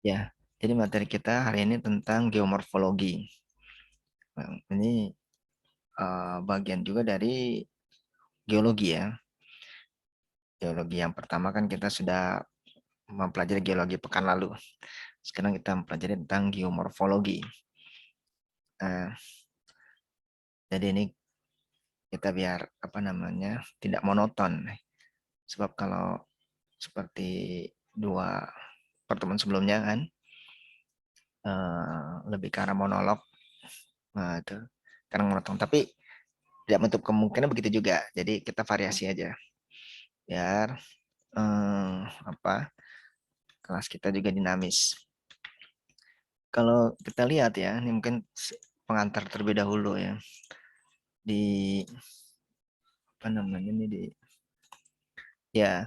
Ya, jadi materi kita hari ini tentang geomorfologi. Nah, ini bagian juga dari geologi ya. Geologi yang pertama kan kita sudah mempelajari geologi pekan lalu. Sekarang kita mempelajari tentang geomorfologi. Nah, jadi ini kita biar apa namanya tidak monoton. Sebab kalau seperti dua pertemuan sebelumnya kan lebih ke arah monolog. Nah, itu karena monoton. Tapi tidak menutup kemungkinan begitu juga. Jadi kita variasi aja biar apa kelas kita juga dinamis. Kalau kita lihat ya, ini mungkin pengantar terlebih dahulu ya di apa namanya ini di ya.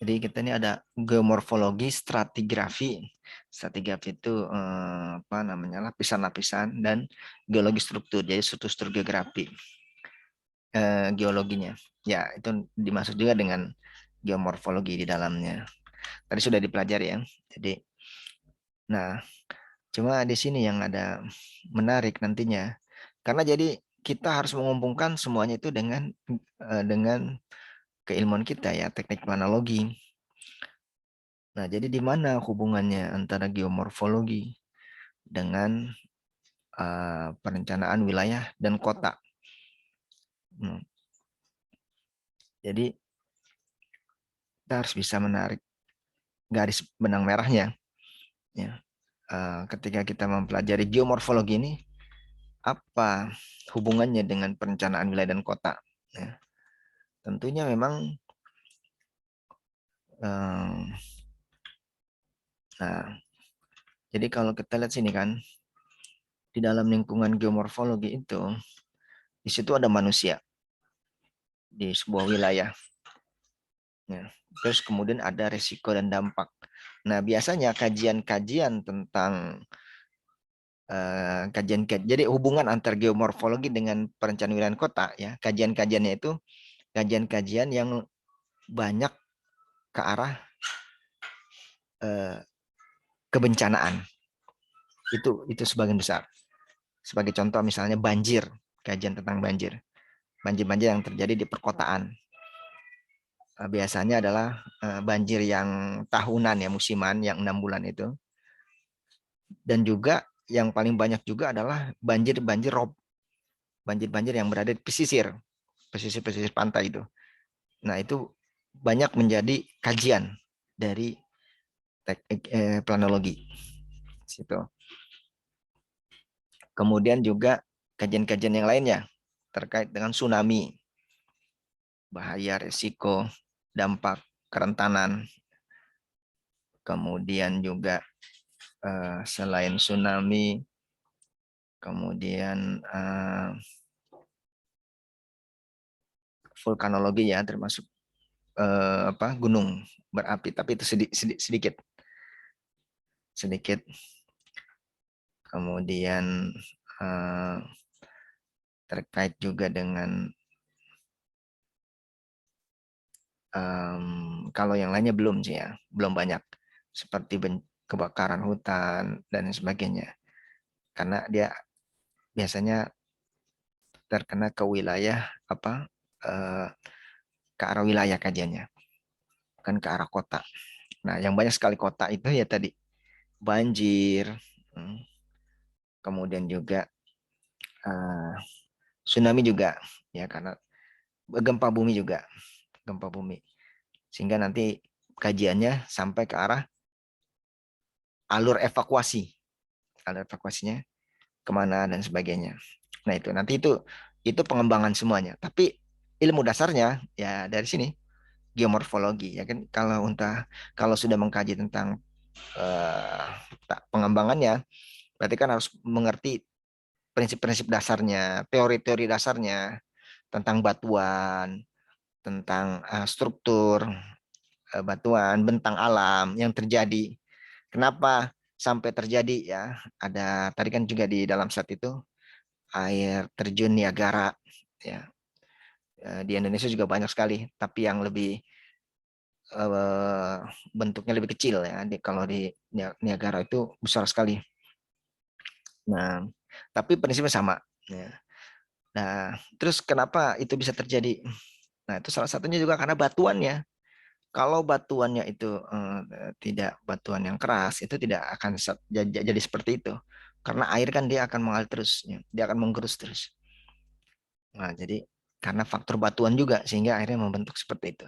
Jadi kita ini ada geomorfologi, stratigrafi. Stratigrafi itu apa namanya lapisan-lapisan dan geologi struktur. Jadi struktur geografi geologinya. Ya itu dimaksud juga dengan geomorfologi di dalamnya. Tadi sudah dipelajari ya. Jadi, nah cuma di sini yang ada menarik nantinya. Karena jadi kita harus mengumpulkan semuanya itu dengan keilmuan kita ya, teknik planologi. Nah, jadi di mana hubungannya antara geomorfologi dengan perencanaan wilayah dan kota? Hmm, Jadi kita harus bisa menarik garis benang merahnya. Ya, ketika kita mempelajari geomorfologi ini, apa hubungannya dengan perencanaan wilayah dan kota? Ya, tentunya memang nah, jadi kalau kita lihat sini kan, di dalam lingkungan geomorfologi itu, di situ ada manusia di sebuah wilayah. Ya. Terus kemudian ada risiko dan dampak. Nah, biasanya kajian-kajian tentang jadi hubungan antar geomorfologi dengan perencanaan wilayah kota ya, kajian-kajiannya itu kajian-kajian yang banyak ke arah eh, kebencanaan. Itu sebagian besar. Sebagai contoh misalnya banjir, kajian tentang banjir. Banjir-banjir yang terjadi di perkotaan. Biasanya adalah banjir yang tahunan ya, musiman yang 6 bulan itu. Dan juga yang paling banyak juga adalah banjir-banjir rob, banjir-banjir yang berada di pesisir, pesisir-pesisir pantai itu. Nah, itu banyak menjadi kajian dari teknik planologi. Situ. Kemudian juga kajian-kajian yang lainnya terkait dengan tsunami, bahaya, resiko, dampak, kerentanan. Kemudian juga selain tsunami, kemudian vulkanologi ya, termasuk apa gunung berapi, tapi itu sedikit sedikit. Kemudian eh, terkait juga dengan kalau yang lainnya belum sih ya, belum banyak seperti kebakaran hutan dan sebagainya. Karena dia biasanya terkena ke wilayah apa eh, ke arah wilayah kajiannya, bukan ke arah kota. Nah, yang banyak sekali kota itu ya tadi banjir, hmm, kemudian juga eh, tsunami juga ya karena gempa bumi juga, gempa bumi. Sehingga nanti kajiannya sampai ke arah alur evakuasinya kemana dan sebagainya. Nah itu nanti itu pengembangan semuanya. Tapi ilmu dasarnya ya dari sini geomorfologi ya kan kalau sudah mengkaji tentang eh, pengembangannya berarti kan harus mengerti prinsip-prinsip dasarnya, teori-teori dasarnya tentang batuan, tentang struktur batuan, bentang alam yang terjadi. Kenapa sampai terjadi ya? Ada tadi kan juga di dalam saat itu air terjun Niagara ya. Di Indonesia juga banyak sekali, tapi yang lebih bentuknya lebih kecil ya. Kalau di Niagara itu besar sekali. Nah, tapi prinsipnya sama. Ya. Nah, terus kenapa itu bisa terjadi? Nah, itu salah satunya juga karena batuannya. Kalau batuannya itu tidak batuan yang keras, itu tidak akan jadi seperti itu. Karena air kan dia akan mengalir terus, ya. Dia akan menggerus terus. Nah, jadi karena faktor batuan juga sehingga akhirnya membentuk seperti itu.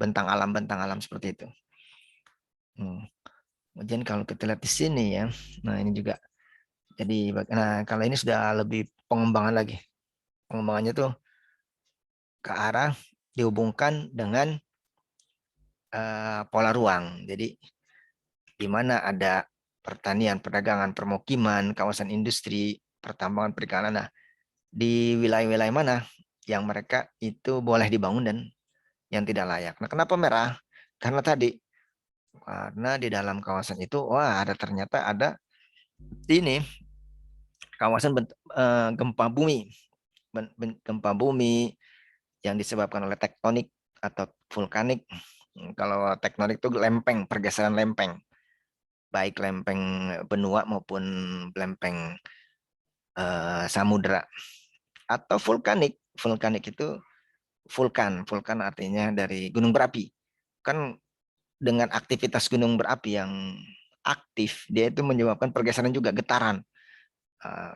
Bentang alam seperti itu. Kemudian kalau kita lihat di sini ya, nah ini juga. Jadi, nah kalau ini sudah lebih pengembangan lagi. Pengembangannya tuh ke arah dihubungkan dengan pola ruang. Jadi di mana ada pertanian, perdagangan, permukiman, kawasan industri, pertambangan, perikanan. Nah, di wilayah-wilayah mana yang mereka itu boleh dibangun dan yang tidak layak. Nah, kenapa merah? Karena di dalam kawasan itu, wah ternyata ada ini kawasan gempa bumi, gempa bumi yang disebabkan oleh tektonik atau vulkanik. Kalau tektonik itu lempeng, pergeseran lempeng, baik lempeng benua maupun lempeng samudra, atau vulkanik. Vulkanik itu vulkan artinya dari gunung berapi. Kan dengan aktivitas gunung berapi yang aktif, dia itu menyebabkan pergeseran juga, getaran.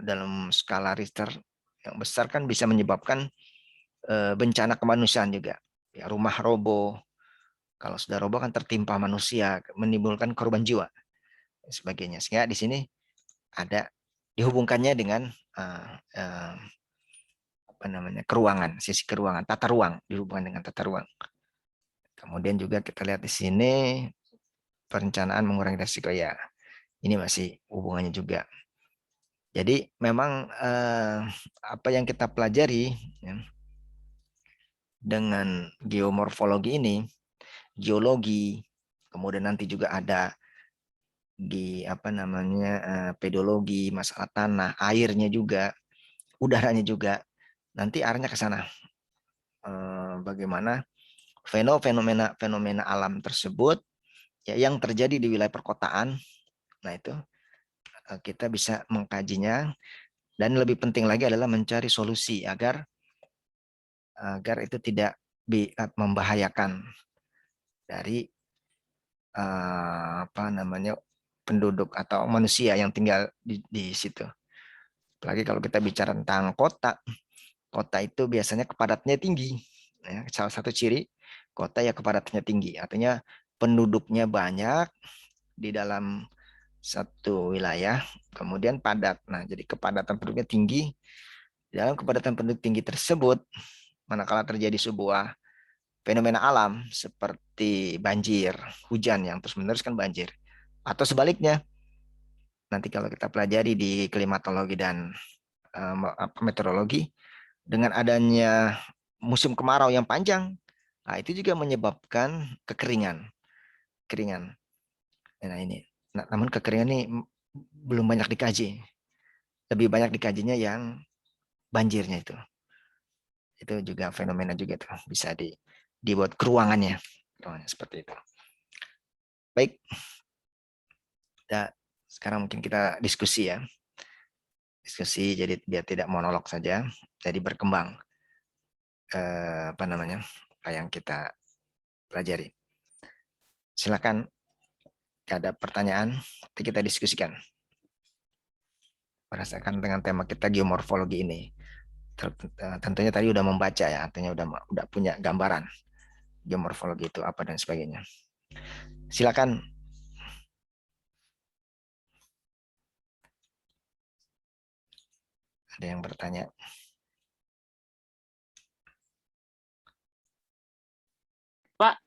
Dalam skala Richter yang besar kan bisa menyebabkan bencana kemanusiaan juga. Ya, rumah roboh, kalau sudah roboh kan tertimpa manusia, menimbulkan korban jiwa, dan sebagainya. Sehingga di sini ada dihubungkannya dengan apa namanya keruangan, sisi keruangan, tata ruang, dihubungkan dengan tata ruang. Kemudian juga kita lihat di sini perencanaan mengurangi risiko ya. Ini masih hubungannya juga. Jadi memang apa yang kita pelajari ya, dengan geomorfologi ini, geologi, kemudian nanti juga ada di apa namanya pedologi, masalah tanah, airnya juga, udaranya juga. Nanti arahnya ke sana. Bagaimana fenomena alam tersebut ya yang terjadi di wilayah perkotaan. Nah, itu kita bisa mengkajinya, dan lebih penting lagi adalah mencari solusi agar itu tidak membahayakan dari apa namanya penduduk atau manusia yang tinggal di situ. Apalagi kalau kita bicara tentang kota, kota itu biasanya kepadatannya tinggi. Ya, salah satu ciri kota ya kepadatannya tinggi, artinya penduduknya banyak di dalam satu wilayah, kemudian padat. Nah, jadi kepadatan penduduknya tinggi. Dalam kepadatan penduduk tinggi tersebut, manakala terjadi sebuah fenomena alam seperti banjir, hujan yang terus menerus kan banjir. Atau sebaliknya, nanti kalau kita pelajari di klimatologi dan meteorologi, dengan adanya musim kemarau yang panjang, nah itu juga menyebabkan kekeringan. Keringan. Nah ini, namun kekeringan ini belum banyak dikaji. Lebih banyak dikajinya yang banjirnya itu. Itu juga fenomena juga tuh bisa dibuat keruangannya. Keruangannya seperti itu. Baik. Nah, sekarang mungkin kita diskusi ya. Diskusi jadi biar tidak monolog saja, jadi berkembang apa namanya? Apa yang kita pelajari. Silakan ada pertanyaan, nanti kita diskusikan. Berdasarkan dengan tema kita geomorfologi ini. Tentunya tadi udah membaca ya, artinya udah punya gambaran geomorfologi itu apa dan sebagainya. Silakan. Ada yang bertanya? Pak,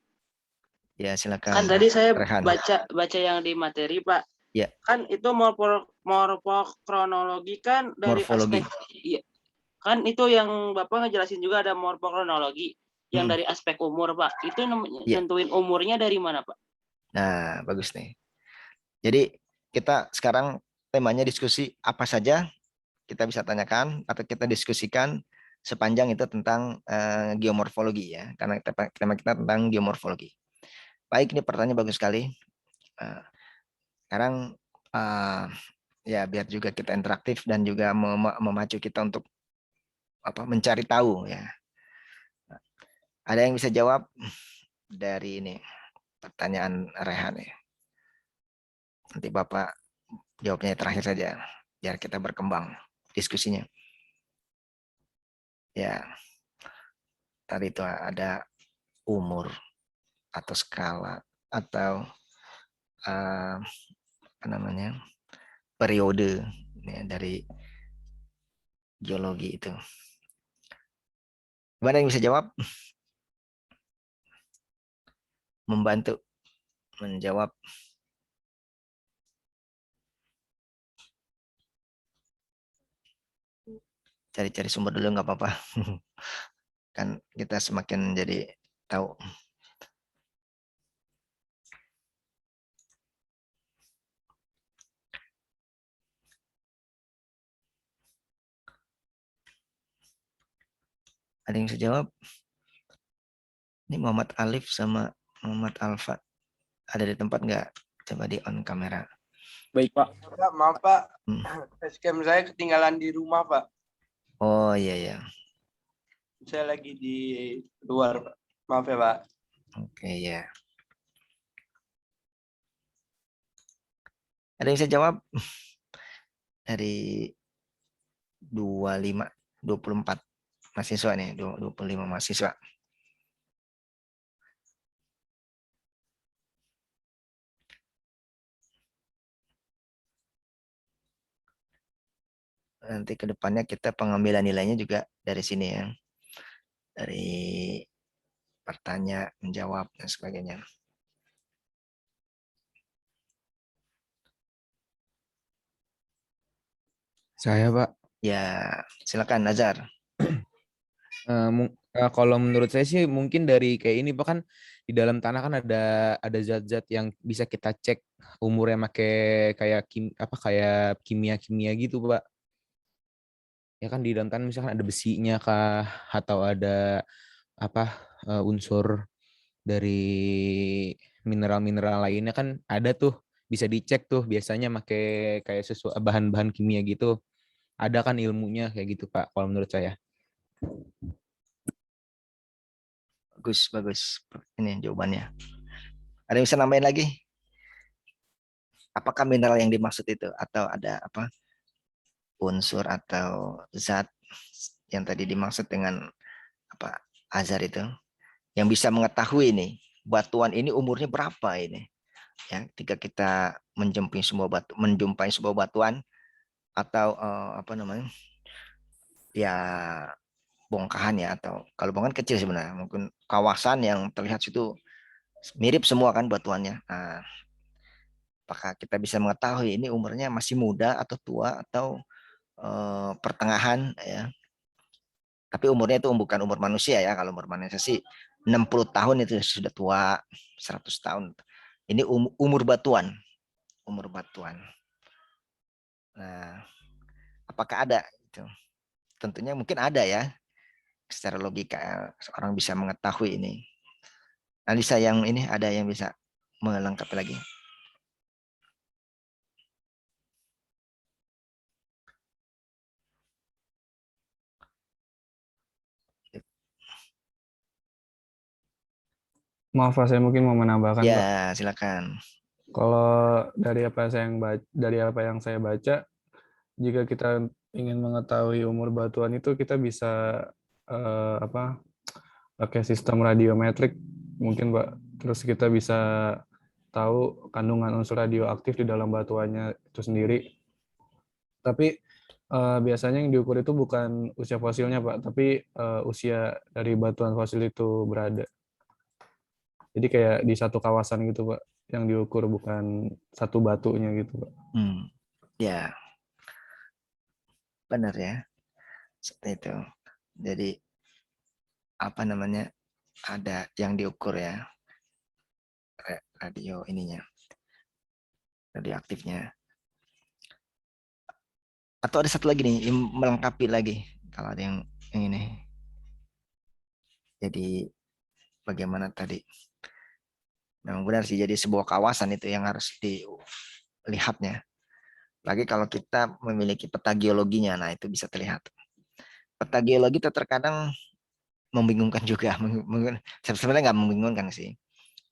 Ya, silakan. kan tadi saya Rehan. baca yang di materi, Pak. Ya, Kan itu morfokronologi kan dari morfologi. aspek, iya, kan itu yang Bapak ngejelasin juga ada morfokronologi yang dari aspek umur, Pak. Itu Ya. nentuin umurnya dari mana, Pak? Nah, bagus nih. Jadi kita sekarang temanya diskusi apa saja kita bisa tanyakan atau kita diskusikan sepanjang itu tentang geomorfologi ya, karena tema kita tentang geomorfologi. Baik, ini pertanyaan bagus sekali. Eh, Sekarang ya biar juga kita interaktif dan juga memacu kita untuk mencari tahu ya. Ada yang bisa jawab dari ini pertanyaan Rehan ya. Nanti Bapak jawabnya terakhir saja biar kita berkembang diskusinya. Ya, tadi itu ada umur atau skala atau uh, apa namanya periode ya, dari geologi itu. Gimana yang bisa jawab? Membantu menjawab. Cari-cari sumber dulu nggak apa-apa. Kan kita semakin jadi tahu. Ada yang bisa jawab? Ini Muhammad Alif sama Muhammad Alfa. Ada di tempat nggak? Coba di on kamera. Baik, Pak. Pak, maaf Pak, Facecam saya ketinggalan di rumah Pak. Oh iya ya. Saya lagi di luar Pak. Maaf ya Pak. Oke ya. Ada yang bisa jawab? Dari 24 mahasiswa nih, 25 mahasiswa. Nanti ke depannya kita pengambilan nilainya juga dari sini ya. Dari bertanya, menjawab, dan sebagainya. Saya, Pak. Ya, silakan Nazar. Kalau menurut saya sih mungkin dari kayak ini Pak, kan di dalam tanah kan ada zat-zat yang bisa kita cek umurnya pakai kayak kayak kimia-kimia gitu Pak. Ya kan di dalam tanah misalkan ada besinya kah atau ada apa unsur dari mineral-mineral lainnya kan ada tuh, bisa dicek tuh biasanya pakai kayak sesuatu bahan-bahan kimia gitu. Ada kan ilmunya kayak gitu Pak kalau menurut saya. Bagus, bagus. Ini jawabannya. Ada yang bisa nambahin lagi? Apakah mineral yang dimaksud itu? Atau ada apa unsur atau zat yang tadi dimaksud dengan apa azar itu? Yang bisa mengetahui ini, batuan ini umurnya berapa ini? Ya, ketika kita menjumpai sebuah batuan atau apa namanya? Ya bongkahan ya atau kalau bongkahan kecil sebenarnya mungkin kawasan yang terlihat situ mirip semua kan batuannya. Nah, apakah kita bisa mengetahui ini umurnya masih muda atau tua atau pertengahan ya. Tapi umurnya itu bukan umur manusia ya. Kalau umur manusia sih 60 tahun itu sudah tua, 100 tahun. Ini umur batuan, umur batuan. Nah, apakah ada itu? Tentunya mungkin ada ya. Secara logika orang bisa mengetahui ini. Analisa yang ini ada yang bisa melengkapi lagi. Maaf Pak, saya mungkin mau menambahkan Pak. Ya, silakan. Kalau dari apa yang saya baca, jika kita ingin mengetahui umur batuan itu kita bisa pakai sistem radiometrik mungkin Pak. Terus kita bisa tahu kandungan unsur radioaktif di dalam batuannya itu sendiri. Tapi biasanya yang diukur itu bukan usia fosilnya Pak, tapi usia dari batuan fosil itu berada. Jadi kayak di satu kawasan gitu Pak, yang diukur bukan satu batunya gitu Pak. Ya, benar ya. Seperti itu. Jadi apa namanya ada yang diukur ya radio ininya radioaktifnya. Atau ada satu lagi nih yang melengkapi lagi kalau ada yang ini. Jadi bagaimana tadi Memang benar sih, jadi sebuah kawasan itu yang harus dilihatnya. Lagi kalau kita memiliki peta geologinya, nah itu bisa terlihat. Peta geologi itu terkadang membingungkan juga. Sebenarnya nggak membingungkan sih,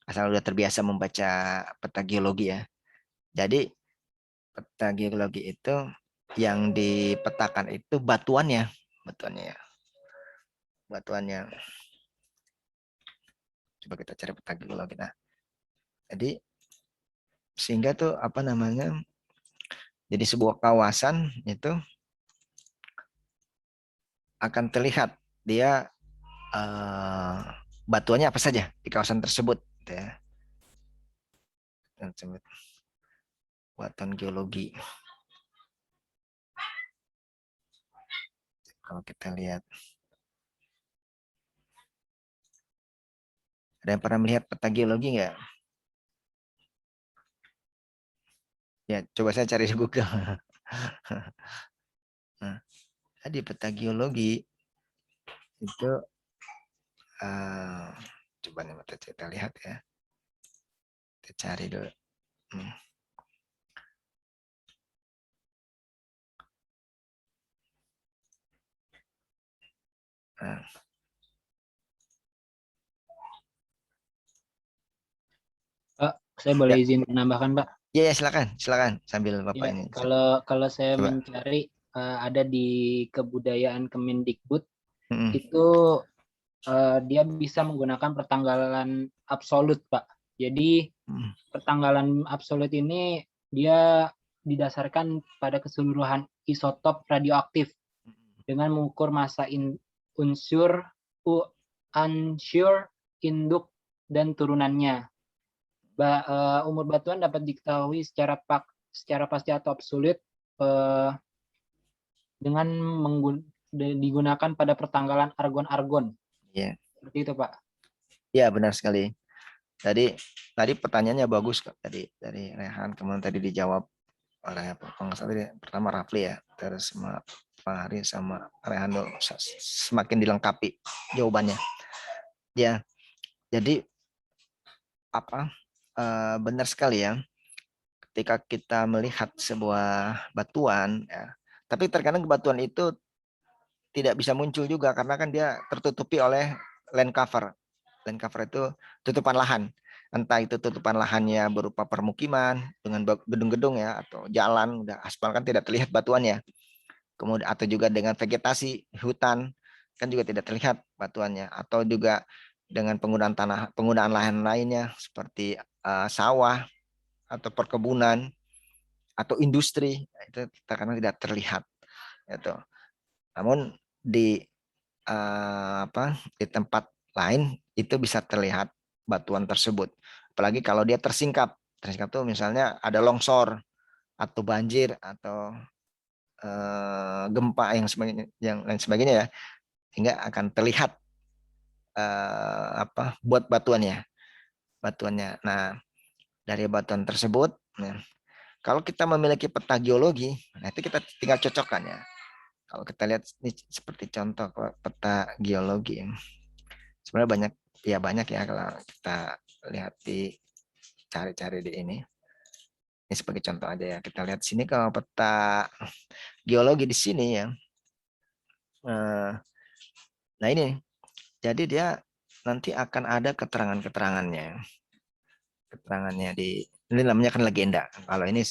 asal udah terbiasa membaca peta geologi ya. Jadi peta geologi itu yang dipetakan itu batuannya, ya. Batuannya. Coba kita cari peta geologi. Nah, jadi sehingga tuh apa namanya? Jadi sebuah kawasan itu akan terlihat dia batuannya apa saja di kawasan tersebut, gitu ya. Batuan geologi. Kalau kita lihat, ada yang pernah melihat peta geologi nggak? Ya, coba saya cari di Google. Nah, tadi peta geologi itu coba nih kita lihat ya. Kita cari dulu. Nah, Pak, saya boleh ya, izin menambahkan, Pak? ya, silakan sambil Bapak Ya, ini. kalau saya Coba. mencari ada di kebudayaan Kemendikbud Mm-mm. itu dia bisa menggunakan pertanggalan absolut, Pak. Jadi pertanggalan absolut ini dia didasarkan pada keseluruhan isotop radioaktif dengan mengukur massa unsur, unsur, induk, dan turunannya. Umur batuan dapat diketahui secara pasti atau absolut dengan digunakan pada pertanggalan argon-argon. Ya. Seperti itu, Pak. Ya, benar sekali. Tadi pertanyaannya bagus kok tadi dari Rehan, kemudian tadi dijawab oleh pertama Rafli ya, terus sama Pak Hari sama Rehan semakin dilengkapi jawabannya. Ya, jadi apa benar sekali ya, ketika kita melihat sebuah batuan ya, tapi terkadang batuan itu tidak bisa muncul juga karena kan dia tertutupi oleh land cover. Land cover itu tutupan lahan. Entah itu tutupan lahannya berupa permukiman dengan gedung-gedung ya, atau jalan udah aspal kan tidak terlihat batuannya. Kemudian atau juga dengan vegetasi hutan kan juga tidak terlihat batuannya, atau juga dengan penggunaan lahan lainnya seperti sawah atau perkebunan atau industri, itu terkadang tidak terlihat itu. Namun di di tempat lain itu bisa terlihat batuan tersebut. Apalagi kalau dia tersingkap tuh misalnya ada longsor atau banjir atau gempa yang lain sebagainya ya, sehingga akan terlihat buat batuannya. Nah, dari batuan tersebut, nah, kalau kita memiliki peta geologi, nah itu kita tinggal cocokkan ya. Kalau kita lihat ini seperti contoh peta geologi, sebenarnya banyak ya kalau kita lihat di cari-cari di ini. Ini sebagai contoh aja ya. Kita lihat sini kalau peta geologi di sini ya. Nah ini, jadi dia nanti akan ada keterangannya ini namanya kan legenda. Kalau ini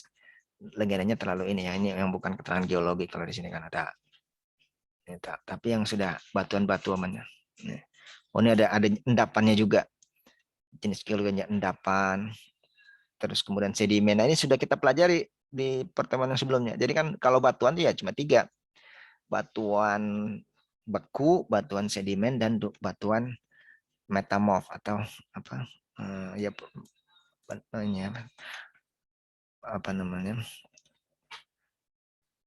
legendanya terlalu ini ya. Ini yang bukan keterangan geologi. Kalau di sini kan ada. Tapi yang sudah batuan-batuannya. Oh ini ada endapannya juga. Jenis geologinya endapan. Terus kemudian sedimen. Nah ini sudah kita pelajari di pertemuan yang sebelumnya. Jadi kan kalau batuan itu ya cuma 3. Batuan beku, batuan sedimen, dan batuan metamorf atau apa namanya,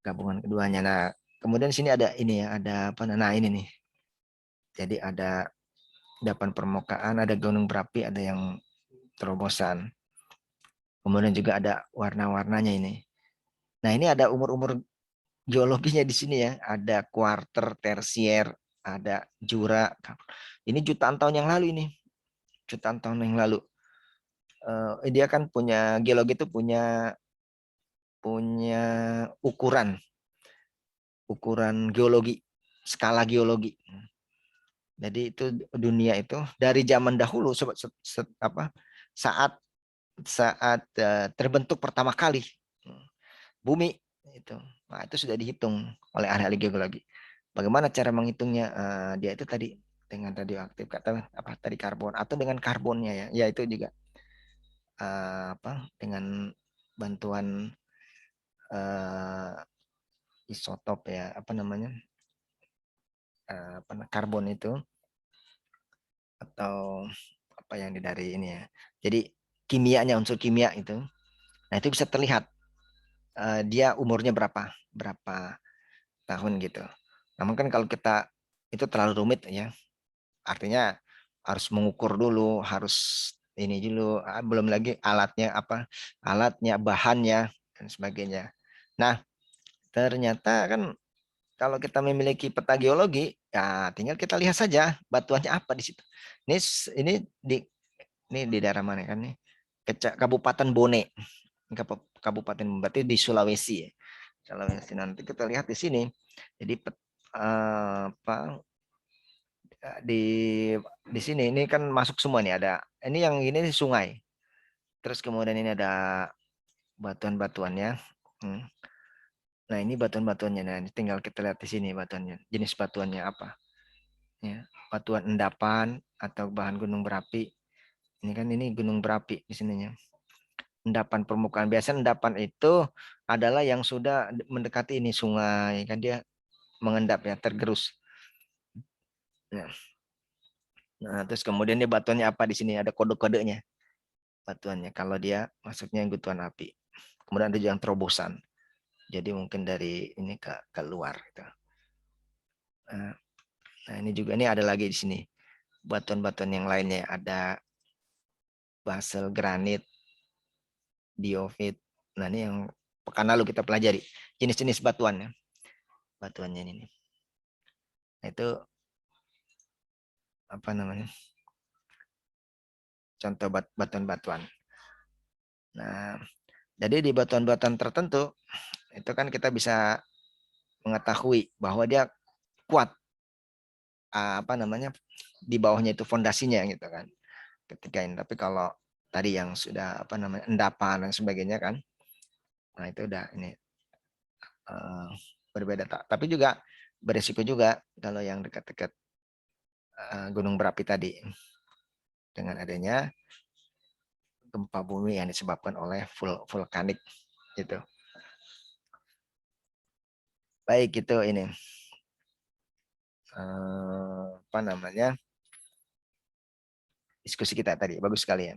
gabungan keduanya. Nah kemudian sini ada ini ya, ada apa, nah ini nih, jadi ada endapan permukaan, ada gunung berapi, ada yang terobosan, kemudian juga ada warna-warnanya ini. Nah ini ada umur-umur geologinya di sini ya, ada kuarter, tersier, ada jura. Ini jutaan tahun yang lalu ini, jutaan tahun yang lalu. dia kan punya geologi itu punya ukuran geologi, skala geologi. Jadi itu dunia itu dari zaman dahulu saat terbentuk pertama kali bumi itu. Nah, itu sudah dihitung oleh ahli-ahli geologi. Bagaimana cara menghitungnya? Dia itu tadi dengan radioaktif tadi karbon atau dengan karbonnya ya. Ya itu juga dengan bantuan isotop ya, karbon itu atau apa yang dari ini ya. Jadi kimianya, unsur kimia itu. Nah, itu bisa terlihat dia umurnya berapa tahun gitu. Namun kan kalau kita itu terlalu rumit ya. Artinya harus mengukur dulu, harus ini dulu, belum lagi alatnya, bahannya dan sebagainya. Nah, ternyata kan kalau kita memiliki peta geologi, ya tinggal kita lihat saja batuannya apa di situ. Ini di daerah mana kan nih? Kabupaten Bone. Kabupaten berarti di Sulawesi ya. Sulawesi, nanti kita lihat di sini. Jadi di sini ini kan masuk semua nih, ada ini yang ini sungai. Terus kemudian ini ada batuan-batuannya. Nah, ini batuan-batuannya. Nah, ini tinggal kita lihat di sini batuannya. Jenis batuannya apa? Ya, batuan endapan atau bahan gunung berapi. Ini kan ini gunung berapi di sininya. Endapan permukaan. Biasanya endapan itu adalah yang sudah mendekati ini sungai, kan dia mengendap ya, tergerus. Nah, terus kemudian dia batuannya apa di sini, ada kode-kodenya. Batuannya kalau dia masuknya batuan api. Kemudian ada yang terobosan. Jadi mungkin dari ini ke luar gitu. Nah, ini juga ini ada lagi di sini. Batuan-batuan yang lainnya ada basel, granit, diofit. Nah, ini yang pekan lalu kita pelajari jenis-jenis batuannya. Batuannya ini. Nah, itu apa namanya? Contoh batuan-batuan. Nah, jadi di batuan-batuan tertentu itu kan kita bisa mengetahui bahwa dia kuat di bawahnya itu fondasinya gitu kan. Ketika ini, tapi kalau tadi yang sudah endapan dan sebagainya kan, nah itu udah ini berbeda. Tapi juga beresiko juga kalau yang dekat-dekat gunung berapi tadi dengan adanya gempa bumi yang disebabkan oleh vulkanik gitu. Baik, itu ini diskusi kita tadi bagus sekali ya.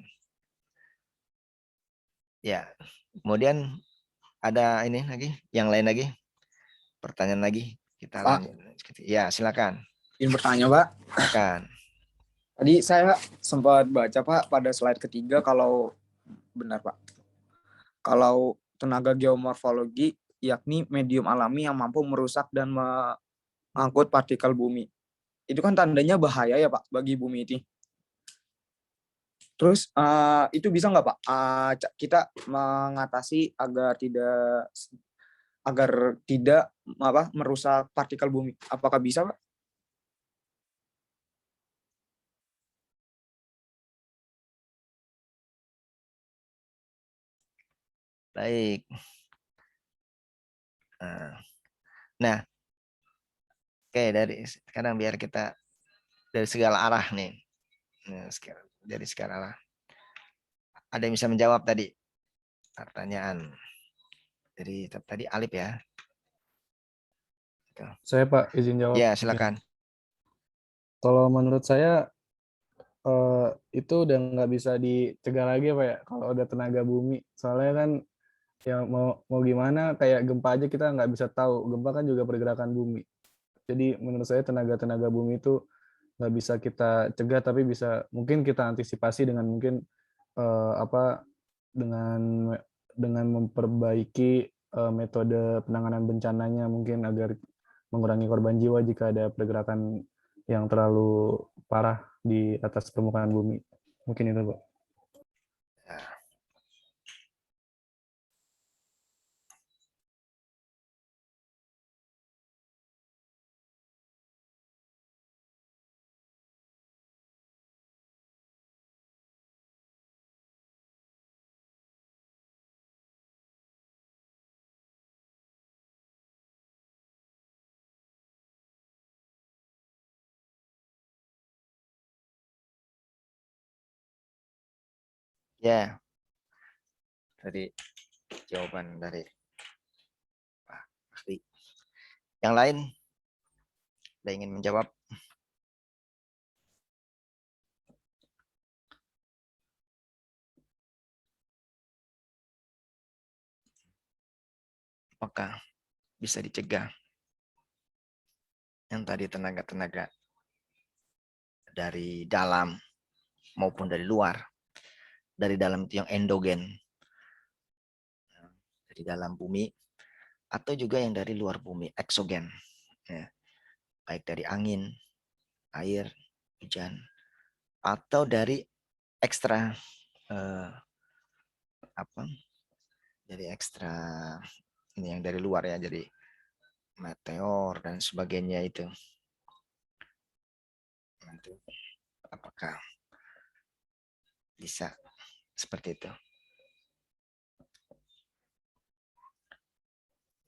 Ya, kemudian ada ini lagi, yang lain lagi, pertanyaan lagi, kita lanjut. Ya, silakan. Ingin bertanya, Pak. Silakan. Tadi saya sempat baca, Pak, pada slide ketiga kalau benar, Pak. Kalau tenaga geomorfologi yakni medium alami yang mampu merusak dan mengangkut partikel bumi. Itu kan tandanya bahaya ya, Pak, bagi bumi ini. Terus itu bisa nggak, Pak, kita mengatasi agar tidak merusak partikel bumi? Apakah bisa, Pak? Baik. Nah, oke, dari sekarang biar kita dari segala arah nih. Dari segala arah. Ada yang bisa menjawab tadi pertanyaan dari tadi Alip ya. Saya Pak izin jawab. Ya, silakan. Kalau menurut saya itu udah nggak bisa dicegah lagi Pak ya, kalau ada tenaga bumi. Soalnya kan ya mau gimana, kayak gempa aja kita nggak bisa tahu. Gempa kan juga pergerakan bumi. Jadi menurut saya tenaga bumi itu nggak bisa kita cegah, tapi bisa mungkin kita antisipasi dengan mungkin dengan memperbaiki metode penanganan bencananya, mungkin agar mengurangi korban jiwa jika ada pergerakan yang terlalu parah di atas permukaan bumi. Mungkin itu, Pak. Ya, tadi jawaban dari Pak Ahli. Yang lain ada ingin menjawab? Apakah bisa dicegah yang tadi tenaga-tenaga dari dalam maupun dari luar? Dari dalam itu yang endogen, dari dalam bumi, atau juga yang dari luar bumi, eksogen, ya. Baik dari angin, air, hujan, atau dari ekstra apa? Jadi ekstra ini yang dari luar ya, jadi meteor dan sebagainya itu. Nanti apakah bisa seperti itu?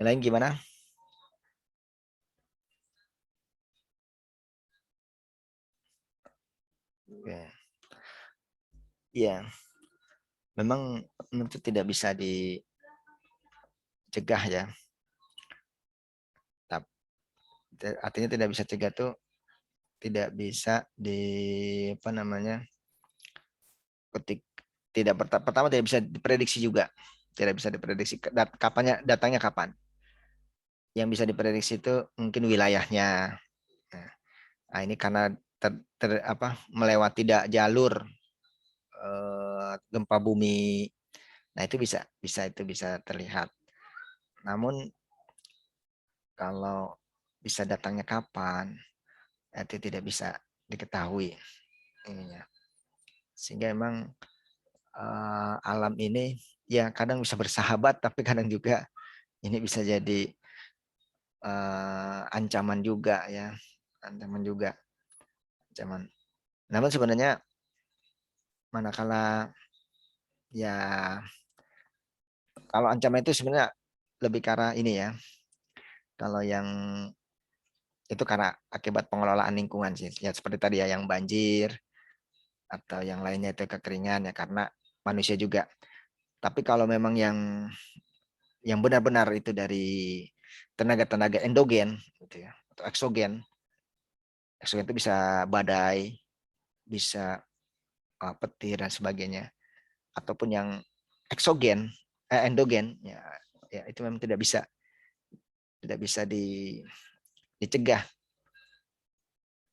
Yang lain gimana? Ya, ya. Memang itu tidak bisa dicegah ya. Artinya tidak bisa cegah tuh tidak bisa apa namanya, pertama tidak bisa diprediksi juga, tidak bisa diprediksi datangnya kapan. Yang bisa diprediksi itu mungkin wilayahnya. Nah, ini karena melewati jalur gempa bumi. Nah, itu bisa terlihat. Namun kalau bisa datangnya kapan, itu tidak bisa diketahui ininya. Sehingga emang alam ini ya kadang bisa bersahabat, tapi kadang juga ini bisa jadi ancaman juga ya, ancaman. Namun sebenarnya manakala ya, kalau ancaman itu sebenarnya lebih ke arah ini ya. Kalau yang itu karena akibat pengelolaan lingkungan sih, ya seperti tadi ya, yang banjir atau yang lainnya itu kekeringan ya karena manusia juga. Tapi kalau memang yang benar-benar itu dari tenaga-tenaga endogen gitu ya, atau eksogen itu bisa badai, bisa petir dan sebagainya, ataupun yang endogen ya, itu memang tidak bisa dicegah.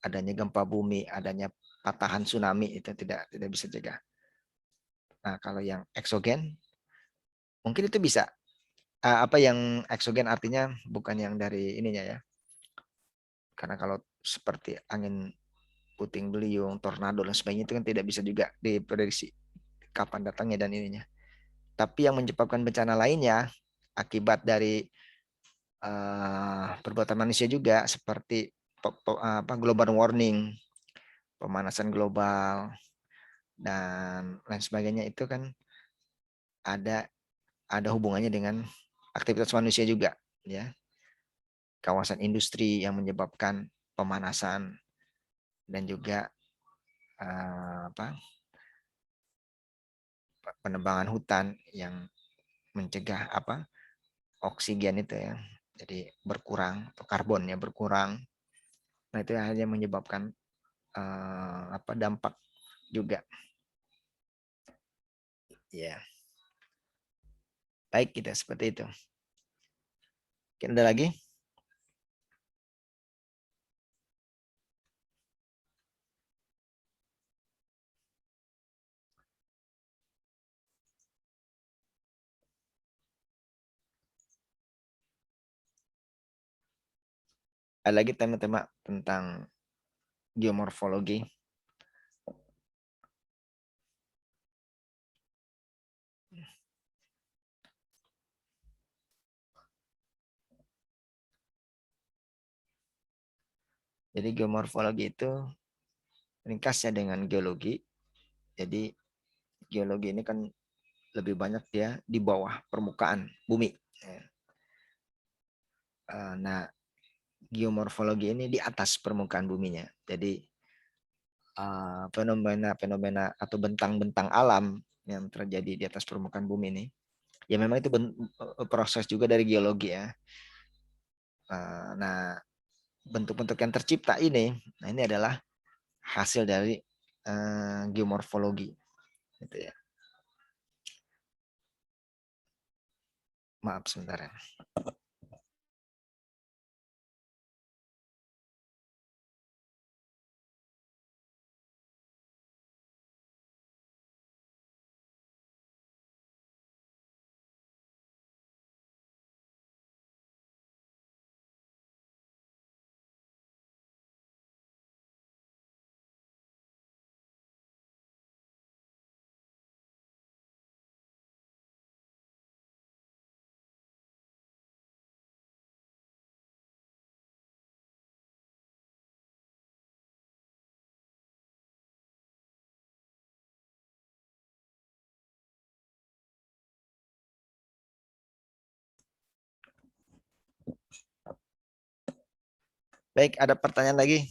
Adanya gempa bumi, adanya patahan tsunami itu tidak bisa cegah. Nah, kalau yang eksogen mungkin itu bisa. Apa yang eksogen artinya bukan yang dari ininya ya. Karena kalau seperti angin puting beliung, tornado dan sebagainya itu kan tidak bisa juga diprediksi kapan datangnya dan ininya. Tapi yang menyebabkan bencana lainnya akibat dari perbuatan manusia juga seperti global warming, pemanasan global dan lain sebagainya itu kan ada hubungannya dengan aktivitas manusia juga ya. Kawasan industri yang menyebabkan pemanasan dan juga penebangan hutan yang mencegah oksigen itu ya, jadi berkurang atau karbonnya berkurang. Nah, itu hanya menyebabkan dampak juga ya. Baik, kita seperti itu. Mungkin ada lagi? Ada lagi tema-tema tentang geomorfologi? Jadi geomorfologi itu ringkasnya dengan geologi. Jadi geologi ini kan lebih banyak dia di bawah permukaan bumi. Nah, geomorfologi ini di atas permukaan buminya. Jadi fenomena-fenomena atau bentang-bentang alam yang terjadi di atas permukaan bumi ini. Ya memang itu proses juga dari geologi ya. Nah, bentuk-bentuk yang tercipta ini, nah ini adalah hasil dari geomorfologi. Gitu ya. Maaf sebentar ya. Baik, ada pertanyaan lagi?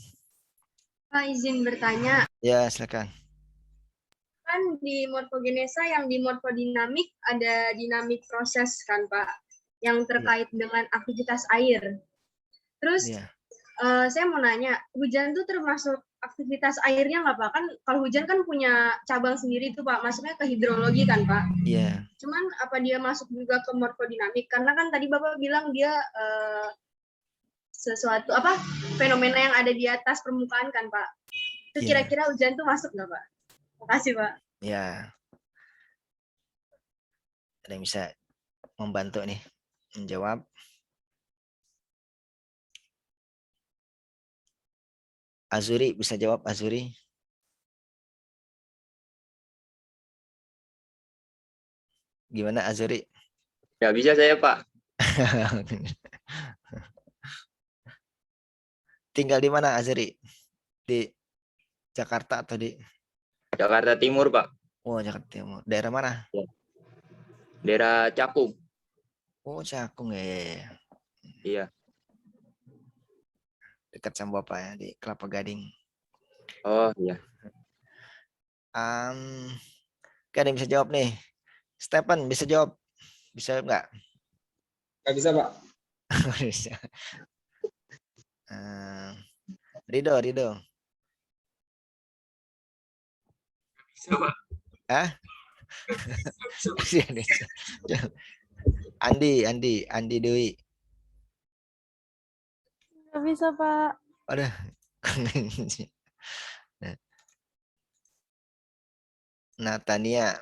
Pak, izin bertanya. Ya, silakan. Kan di morfogenesa yang di morfodinamik ada dinamik proses kan Pak, yang terkait dengan aktivitas air. Terus saya mau nanya, hujan tuh termasuk aktivitas airnya nggak Pak? Kan kalau hujan kan punya cabang sendiri tuh Pak, maksudnya ke hidrologi kan Pak? Iya. Cuman apa dia masuk juga ke morfodinamik? Karena kan tadi Bapak bilang dia sesuatu fenomena yang ada di atas permukaan kan Pak? Itu kira-kira hujan tuh masuk nggak Pak? Makasih Pak. Ya, ada yang bisa membantu nih menjawab. Azuri bisa jawab, Azuri. Gimana Azuri? Ya bisa saya Pak. Tinggal di mana Azuri? Di Jakarta atau di Jakarta Timur Pak. Oh, Jakarta Timur. Daerah mana? Daerah Cakung. Oh, Cakung ya. Iya. Dekat sama Bapak ya, di Kelapa Gading. Oh iya. Kan yang bisa jawab nih. Stephen bisa jawab? Bisa nggak? Nggak bisa, Pak. Bisa. Rido. Bisa, Pak. Hah? Andi Dewi. Nggak bisa, Pak. Aduh. Natania.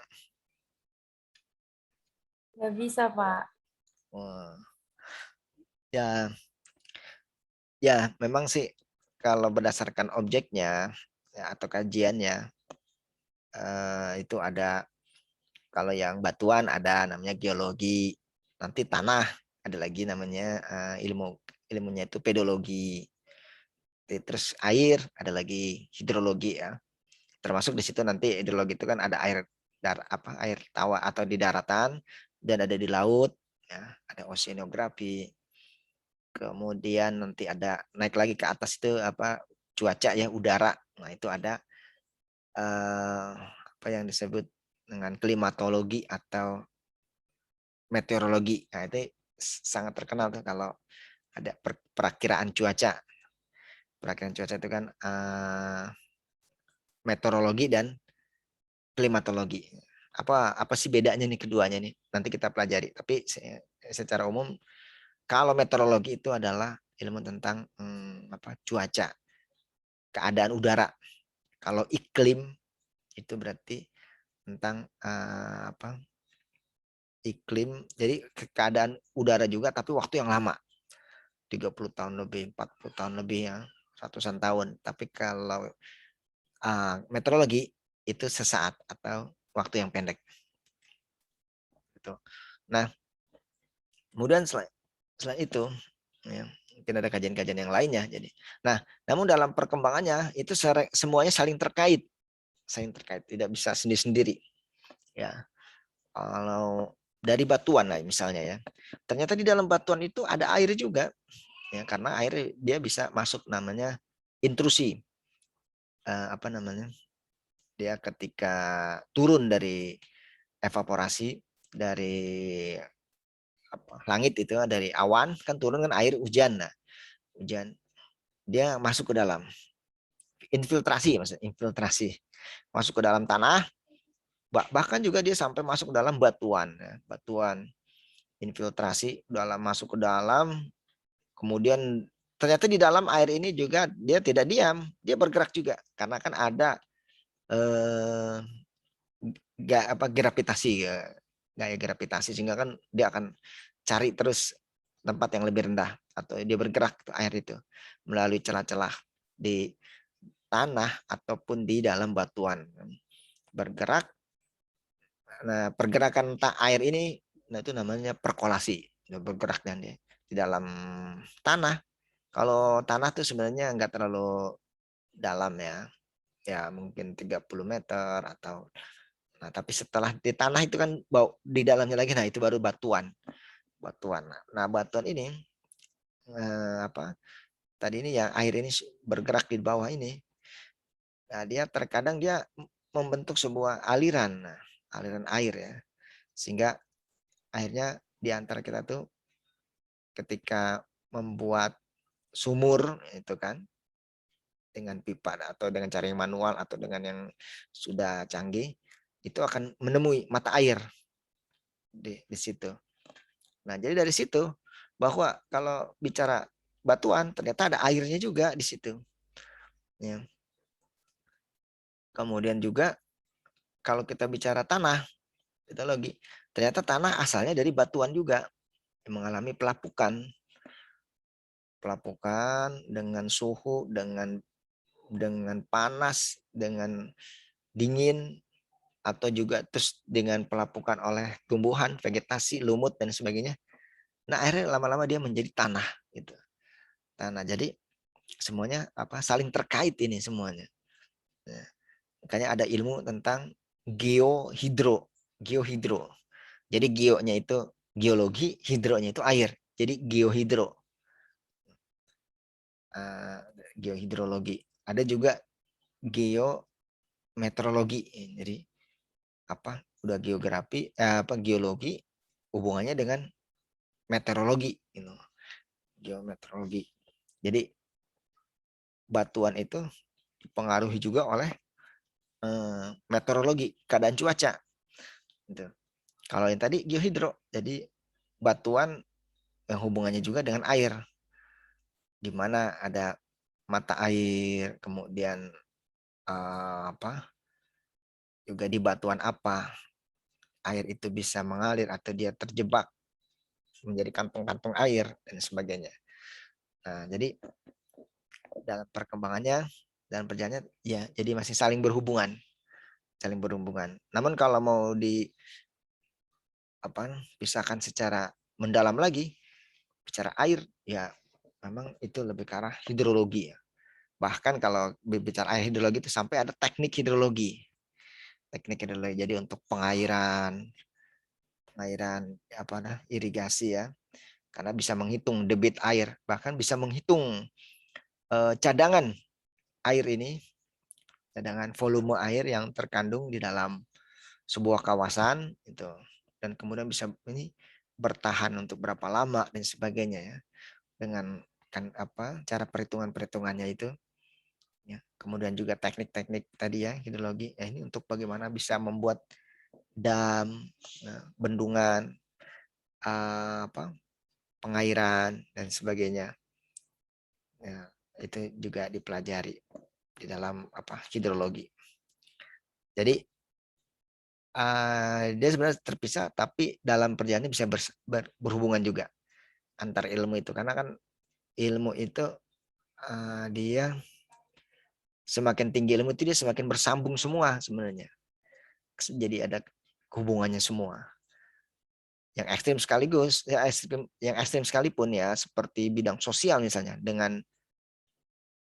Nggak bisa, Pak. Wah. Ya, memang sih kalau berdasarkan objeknya ya, atau kajiannya itu ada, kalau yang batuan ada namanya geologi, nanti tanah ada lagi namanya ilmunya itu pedologi, terus air ada lagi hidrologi ya, termasuk di situ nanti hidrologi itu kan ada air air tawar atau di daratan dan ada di laut ya, ada oceanografi. Kemudian nanti ada naik lagi ke atas itu cuaca ya, udara. Nah itu ada apa yang disebut dengan klimatologi atau meteorologi. Nah itu sangat terkenal tuh kalau ada perakiraan cuaca. Perakiraan cuaca itu kan meteorologi dan klimatologi. Apa sih bedanya nih keduanya nih? Nanti kita pelajari. Tapi secara umum kalau meteorologi itu adalah ilmu tentang cuaca, keadaan udara. Kalau iklim itu berarti tentang iklim. Jadi keadaan udara juga tapi waktu yang lama. 30 tahun lebih, 40 tahun lebih ya, ratusan tahun. Tapi kalau meteorologi itu sesaat atau waktu yang pendek. Gitu. Nah, kemudian selain itu ya, mungkin ada kajian-kajian yang lainnya. Jadi, nah, namun dalam perkembangannya itu semuanya saling terkait, tidak bisa sendiri-sendiri. Ya, kalau dari batuan lah misalnya ya, ternyata di dalam batuan itu ada air juga, ya karena air dia bisa masuk namanya intrusi, dia ketika turun dari evaporasi dari langit itu, dari awan kan turun kan air hujan. Nah, hujan dia masuk ke dalam, infiltrasi, maksudnya infiltrasi masuk ke dalam tanah, bahkan juga dia sampai masuk ke dalam batuan, ya. Batuan infiltrasi dalam, masuk ke dalam, kemudian ternyata di dalam air ini juga dia tidak diam, dia bergerak juga karena kan ada gravitasi, gaya gravitasi, sehingga kan dia akan cari terus tempat yang lebih rendah, atau dia bergerak air itu melalui celah-celah di tanah ataupun di dalam batuan, bergerak. Nah, pergerakan air ini, nah itu namanya perkolasi, bergerak dan dia di dalam tanah. Kalau tanah tuh sebenarnya nggak terlalu dalam ya mungkin 30 meter atau, nah tapi setelah di tanah itu kan di dalamnya lagi, nah itu baru batuan. Nah batuan ini tadi ini yang air ini bergerak di bawah ini. Nah dia terkadang dia membentuk sebuah aliran, aliran air ya, sehingga akhirnya di antara kita tuh ketika membuat sumur itu kan dengan pipa atau dengan cara yang manual atau dengan yang sudah canggih, itu akan menemui mata air di situ. Nah, jadi dari situ bahwa kalau bicara batuan ternyata ada airnya juga di situ. Ya. Kemudian juga kalau kita bicara tanah, mitologi, ternyata tanah asalnya dari batuan juga yang mengalami pelapukan dengan suhu, dengan panas, dengan dingin, atau juga terus dengan pelapukan oleh tumbuhan, vegetasi, lumut dan sebagainya. Nah, akhirnya lama-lama dia menjadi tanah gitu. Tanah. Jadi semuanya saling terkait ini semuanya. Nah, makanya ada ilmu tentang geohidro. Jadi geonya itu geologi, hidronya itu air. Jadi geohidro. Geohidrologi. Ada juga geometeorologi. Jadi udah geografi, geologi hubungannya dengan meteorologi, gitu. Geometeorologi. Jadi batuan itu dipengaruhi juga oleh meteorologi, keadaan cuaca. Gitu. Kalau yang tadi geohidro, jadi batuan yang hubungannya juga dengan air, di mana ada mata air, kemudian juga di batuan apa air itu bisa mengalir atau dia terjebak menjadi kantong-kantong air dan sebagainya. Nah, jadi dalam perkembangannya dan perjalanannya ya jadi masih saling berhubungan. Namun kalau mau pisahkan secara mendalam lagi, bicara air ya memang itu lebih ke arah hidrologi ya. Bahkan kalau bicara air hidrologi itu sampai ada teknik hidrologi. Jadi untuk pengairan irigasi ya. Karena bisa menghitung debit air, bahkan bisa menghitung cadangan air ini, cadangan volume air yang terkandung di dalam sebuah kawasan itu, dan kemudian bisa ini bertahan untuk berapa lama dan sebagainya ya, dengan cara perhitungannya itu ya. Kemudian juga teknik-teknik tadi ya hidrologi ya, ini untuk bagaimana bisa membuat dam, bendungan, pengairan dan sebagainya ya, itu juga dipelajari di dalam hidrologi. Jadi dia sebenarnya terpisah, tapi dalam perjalanannya bisa berhubungan juga antar ilmu itu, karena kan ilmu itu dia semakin tinggi ilmu itu dia semakin bersambung semua sebenarnya. Jadi ada hubungannya semua. Yang ekstrim sekaligus, yang ekstrim sekalipun ya, seperti bidang sosial misalnya dengan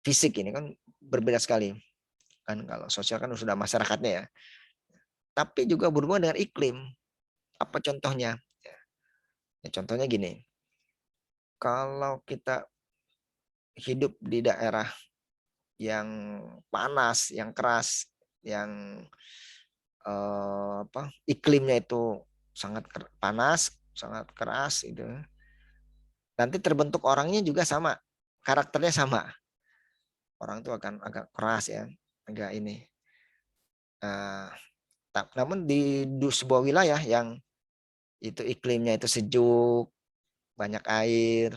fisik ini kan berbeda sekali. Kan kalau sosial kan sudah masyarakatnya ya. Tapi juga berhubungan dengan iklim. Apa contohnya? Ya, contohnya gini. Kalau kita hidup di daerah yang panas, yang keras, yang iklimnya itu sangat panas, sangat keras itu. Nanti terbentuk orangnya juga sama, karakternya sama. Orang itu akan agak keras ya, agak ini. Namun di sebuah wilayah yang itu iklimnya itu sejuk, banyak air,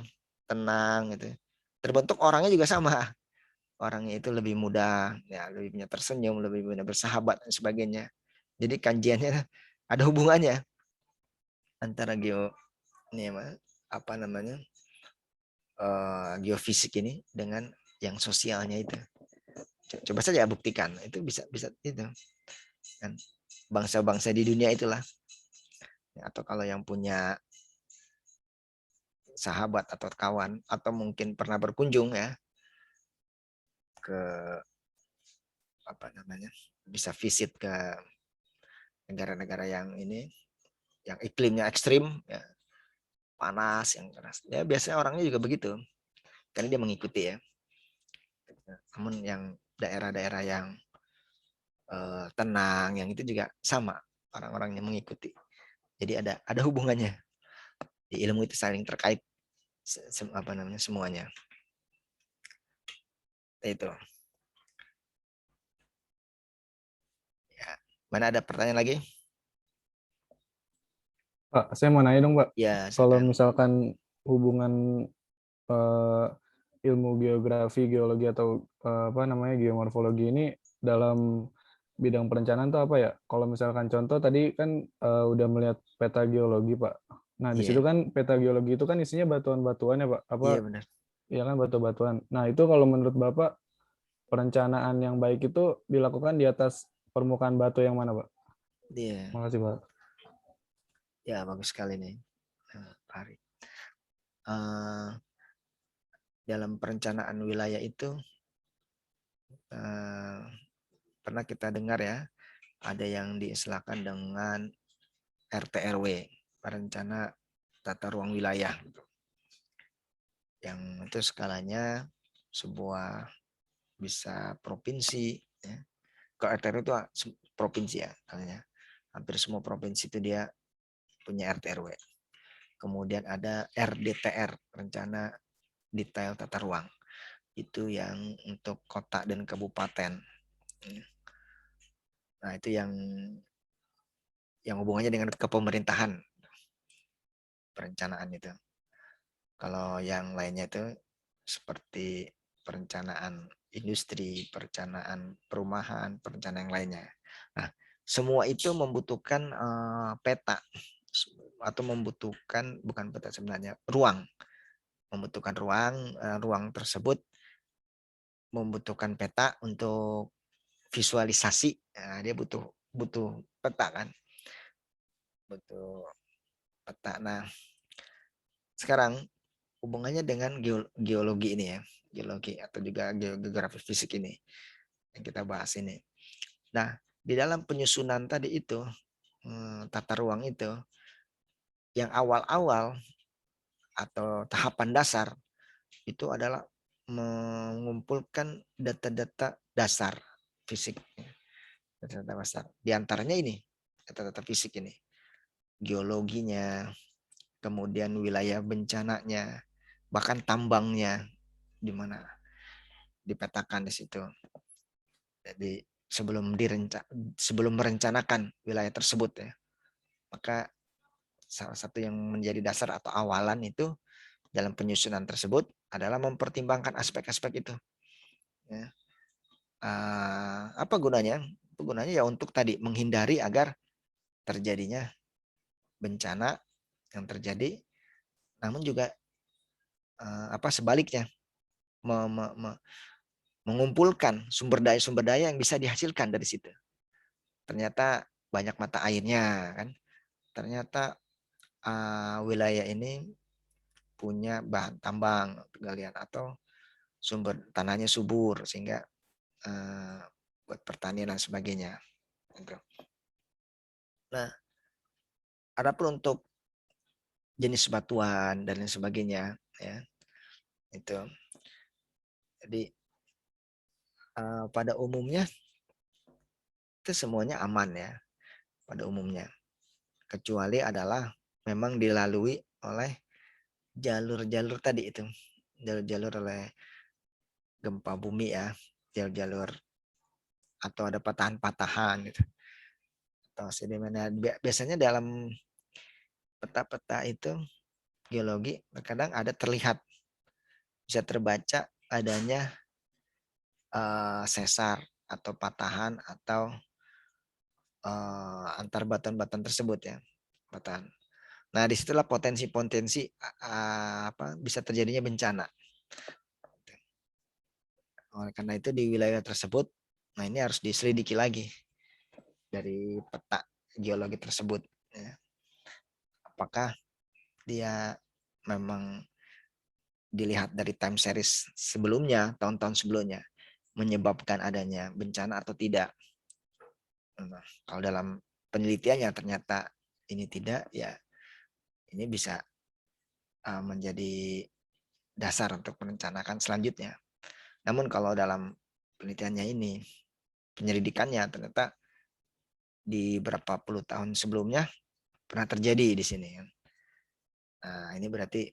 tenang gitu, terbentuk orangnya juga sama. Orangnya itu lebih mudah, ya lebih punya tersenyum, lebih mudah bersahabat dan sebagainya. Jadi kajiannya ada hubungannya antara geofisik ini dengan yang sosialnya itu. Coba saja buktikan, itu bisa itu kan, bangsa-bangsa di dunia itulah. Atau kalau yang punya sahabat atau kawan atau mungkin pernah berkunjung ya ke bisa visit ke negara-negara yang iklimnya ekstrim ya, panas, yang keras ya, biasanya orangnya juga begitu karena dia mengikuti ya. Namun yang daerah-daerah yang tenang, yang itu juga sama, orang-orangnya mengikuti. Jadi ada hubungannya di ilmu itu, saling terkait semuanya itu ya. Mana ada pertanyaan lagi? Pak, saya mau nanya dong, Pak. Ya, kalau misalkan hubungan ilmu geografi, geologi atau geomorfologi ini dalam bidang perencanaan itu apa ya? Kalau misalkan contoh tadi kan udah melihat peta geologi, Pak. Nah, di situ kan peta geologi itu kan isinya batuan-batuan ya, Pak. Iya, benar. Iya kan, batu-batuan. Nah, itu kalau menurut Bapak perencanaan yang baik itu dilakukan di atas permukaan batu yang mana, Pak? Iya. Makasih, Pak. Ya, bagus sekali nih, Pak Ari. Dalam perencanaan wilayah itu pernah kita dengar ya, ada yang diistilahkan dengan RT/RW, perencana tata ruang wilayah, yang itu skalanya sebuah bisa provinsi ya. Kalau RT/RW itu provinsi ya, katanya hampir semua provinsi itu dia punya RT/RW. Kemudian ada RDTR, rencana detail tata ruang, itu yang untuk kota dan kabupaten. Nah, itu yang hubungannya dengan kepemerintahan, perencanaan itu. Kalau yang lainnya itu seperti perencanaan industri, perencanaan perumahan, perencanaan yang lainnya. Nah, semua itu membutuhkan peta, atau membutuhkan, bukan peta sebenarnya, ruang. Membutuhkan ruang tersebut membutuhkan peta untuk visualisasi. Nah, dia butuh peta kan, butuh peta. Nah, sekarang hubungannya dengan geologi ini ya, geologi atau juga geografi fisik ini yang kita bahas ini. Nah, di dalam penyusunan tadi itu, tata ruang itu, yang awal-awal atau tahapan dasar itu adalah mengumpulkan data-data dasar fisik. Data-data dasar. Di antaranya ini, data-data fisik ini. Geologinya, kemudian wilayah bencananya, bahkan tambangnya di mana dipetakan di situ. Jadi sebelum merencanakan wilayah tersebut ya, maka salah satu yang menjadi dasar atau awalan itu dalam penyusunan tersebut adalah mempertimbangkan aspek-aspek itu. Ya. Apa gunanya? Gunanya ya untuk tadi menghindari agar terjadinya bencana yang terjadi, namun juga sebaliknya mengumpulkan sumber daya yang bisa dihasilkan dari situ. Ternyata banyak mata airnya kan. Ternyata wilayah ini punya bahan tambang, galian, atau sumber tanahnya subur sehingga buat pertanian dan sebagainya. Nah, adapun untuk jenis batuan dan lain sebagainya ya, itu jadi pada umumnya itu semuanya aman ya. pada umumnya. Kecuali adalah memang dilalui oleh jalur-jalur tadi itu. Jalur-jalur oleh gempa bumi ya. Jalur-jalur atau ada patahan-patahan gitu. Atau sedimen. Biasanya dalam peta-peta itu geologi terkadang ada terlihat, bisa terbaca adanya sesar atau patahan atau antar batuan-batuan tersebut ya, patahan. Nah disitulah potensi-potensi bisa terjadinya bencana. Oleh karena itu di wilayah tersebut, nah ini harus diselidiki lagi dari peta geologi tersebut. Ya. Apakah dia memang dilihat dari time series sebelumnya, tahun-tahun sebelumnya, menyebabkan adanya bencana atau tidak. Nah, kalau dalam penelitiannya ternyata ini tidak, ya ini bisa menjadi dasar untuk merencanakan selanjutnya. Namun kalau dalam penelitiannya ini, penyelidikannya ternyata di berapa puluh tahun sebelumnya pernah terjadi di sini. Nah, ini berarti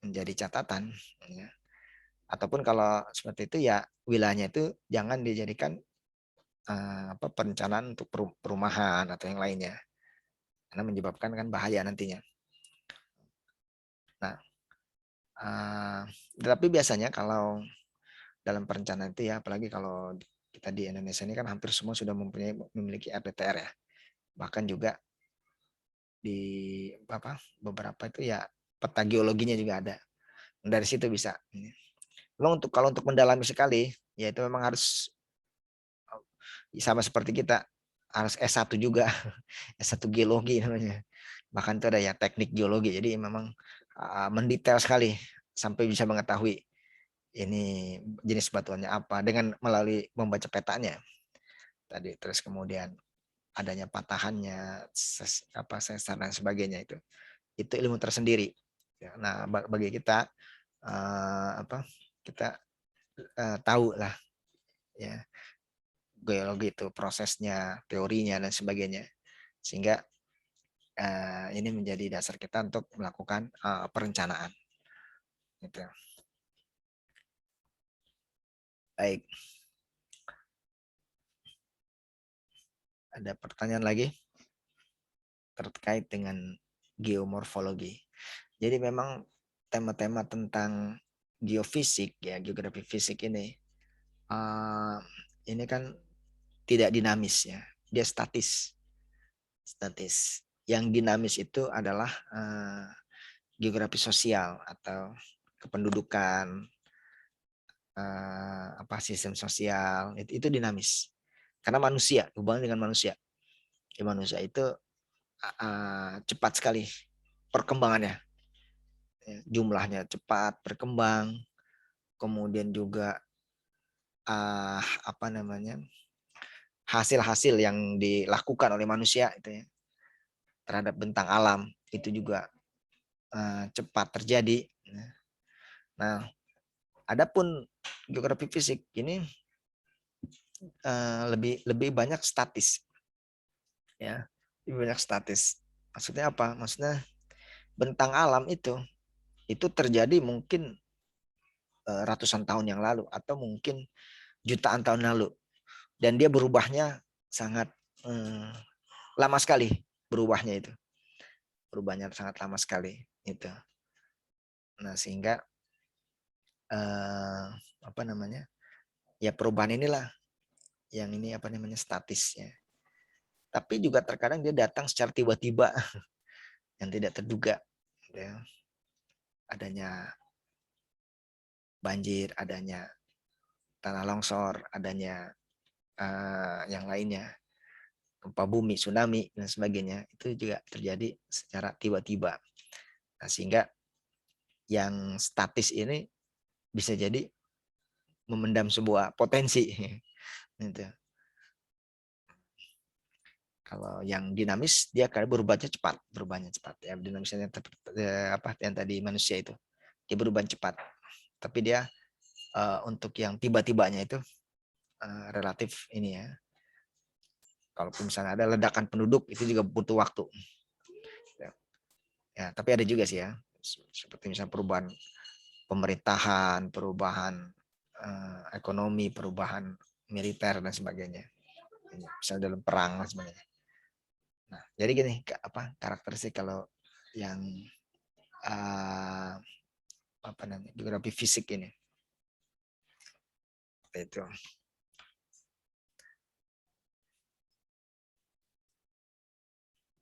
menjadi catatan. Ya. Ataupun kalau seperti itu ya wilayahnya itu jangan dijadikan perencanaan untuk perumahan atau yang lainnya. Karena menyebabkan kan bahaya nantinya. Nah, tetapi biasanya kalau dalam perencanaan itu ya, apalagi kalau kita di Indonesia ini kan hampir semua sudah memiliki RDTR ya. Bahkan juga di beberapa itu ya peta geologinya juga ada. Dari situ bisa. Memang kalau untuk mendalami sekali, ya itu memang harus sama seperti kita harus S1 juga, S1 geologi namanya. Bahkan itu ada ya teknik geologi. Jadi memang mendetail sekali sampai bisa mengetahui ini jenis batuannya apa dengan melalui membaca petanya tadi, terus kemudian adanya patahannya, sesar dan sebagainya itu ilmu tersendiri. Nah bagi kita kita tahu lah ya geologi itu prosesnya, teorinya dan sebagainya, sehingga ini menjadi dasar kita untuk melakukan perencanaan. Gitu. Baik. Ada pertanyaan lagi terkait dengan geomorfologi. Jadi memang tema-tema tentang geofisik ya, geografi fisik ini kan tidak dinamis ya, dia statis. Yang dinamis itu adalah geografi sosial atau kependudukan, sistem sosial itu dinamis. Karena manusia, hubungan dengan manusia. Ya, manusia itu cepat sekali perkembangannya. Ya, jumlahnya cepat berkembang. Kemudian juga hasil-hasil yang dilakukan oleh manusia itu ya terhadap bentang alam itu juga cepat terjadi. Nah, adapun geografi fisik ini lebih banyak statis, ya, lebih banyak statis. Maksudnya apa? Maksudnya bentang alam itu terjadi mungkin ratusan tahun yang lalu atau mungkin jutaan tahun lalu, dan dia berubahnya sangat lama sekali, berubahnya sangat lama sekali itu. Nah sehingga ya perubahan inilah yang ini statisnya. Tapi juga terkadang dia datang secara tiba-tiba yang tidak terduga. Ya. Adanya banjir, adanya tanah longsor, adanya yang lainnya, gempa bumi, tsunami dan sebagainya, itu juga terjadi secara tiba-tiba. Nah, sehingga yang statis ini bisa jadi memendam sebuah potensi. Gitu. Kalau yang dinamis dia akan berubahnya cepat. Ya, dinamisnya yang tadi manusia itu dia berubah cepat. Tapi dia untuk yang tiba-tibanya itu relatif ini ya. Kalaupun misalnya ada ledakan penduduk itu juga butuh waktu. Ya, tapi ada juga sih ya, seperti misalnya perubahan pemerintahan, perubahan ekonomi, perubahan militer dan sebagainya. Misalnya dalam perang dan sebagainya. Nah, jadi gini, karakteristik kalau yang apa namanya, geografi fisik ini. Itu.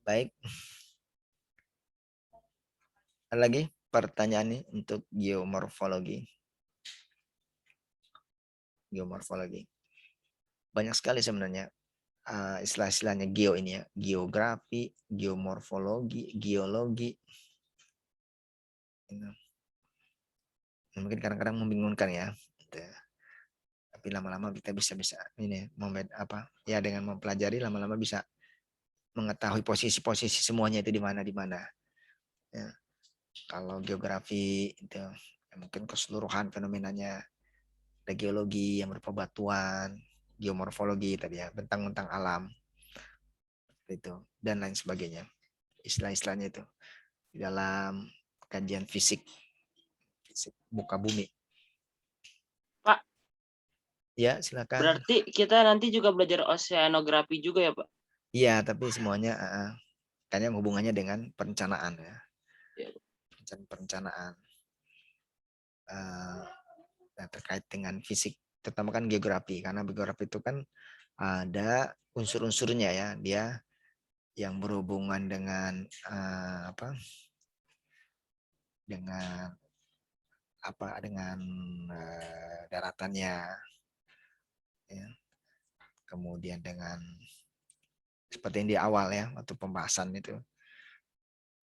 Baik. Ada lagi pertanyaan nih untuk geomorfologi. Geomorfologi. Banyak sekali sebenarnya istilah-istilahnya geo ini ya. Geografi, geomorfologi, geologi. Mungkin kadang-kadang membingungkan ya. Tapi lama-lama kita bisa ini ya, dengan mempelajari lama-lama bisa mengetahui posisi-posisi semuanya itu di mana ya. Kalau geografi itu ya mungkin keseluruhan fenomenanya, ada geologi yang berupa batuan, geomorfologi tadi ya, bentang-bentang alam itu dan lain sebagainya, istilah-istilahnya itu di dalam kajian fisik muka bumi. Pak, ya silakan. Berarti kita nanti juga belajar oceanografi juga ya Pak? Iya, tapi semuanya kayaknya hubungannya dengan perencanaan ya. Perencanaan terkait dengan fisik, terutama kan geografi, karena geografi itu kan ada unsur-unsurnya ya, dia yang berhubungan dengan dengan daratannya ya. Kemudian dengan seperti yang di awal ya waktu pembahasan itu,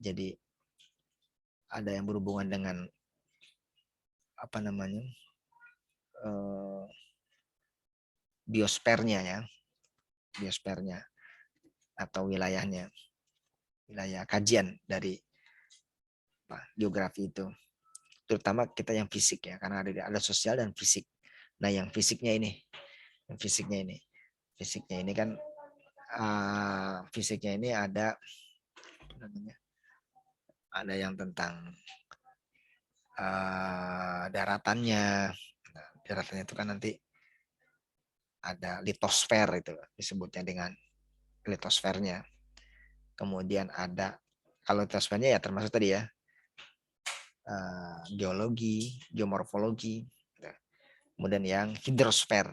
jadi ada yang berhubungan dengan biosfernya ya, biosfernya atau wilayahnya, wilayah kajian dari geografi itu, terutama kita yang fisik ya, karena ada sosial dan fisik. Nah yang fisiknya ini kan fisiknya ini ada yang tentang daratannya. Nah, daratannya itu kan nanti ada litosfer, itu disebutnya dengan litosfernya. Kemudian ada, kalau litosfernya ya termasuk tadi ya geologi, geomorfologi. Kemudian yang hidrosfer,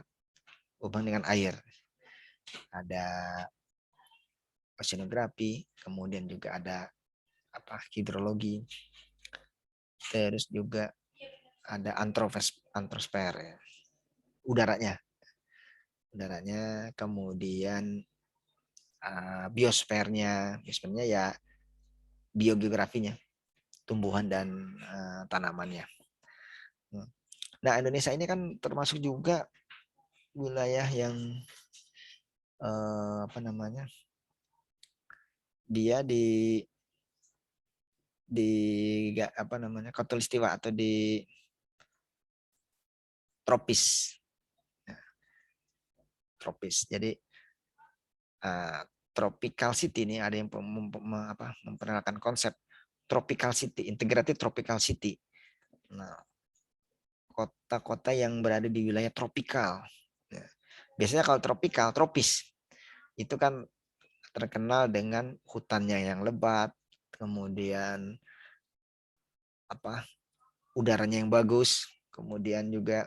hubungan dengan air, ada oceanografi, kemudian juga ada hidrologi, terus juga ada antrosfer ya, udaranya, kemudian biosfernya ya biogeografinya, tumbuhan dan tanamannya. Nah Indonesia ini kan termasuk juga wilayah yang dia di khatulistiwa atau di tropis. Jadi tropical city ini ada yang memperkenalkan konsep tropical city, integrated tropical city. Nah, kota-kota yang berada di wilayah tropikal. Biasanya kalau tropis itu kan terkenal dengan hutannya yang lebat, kemudian udaranya yang bagus, kemudian juga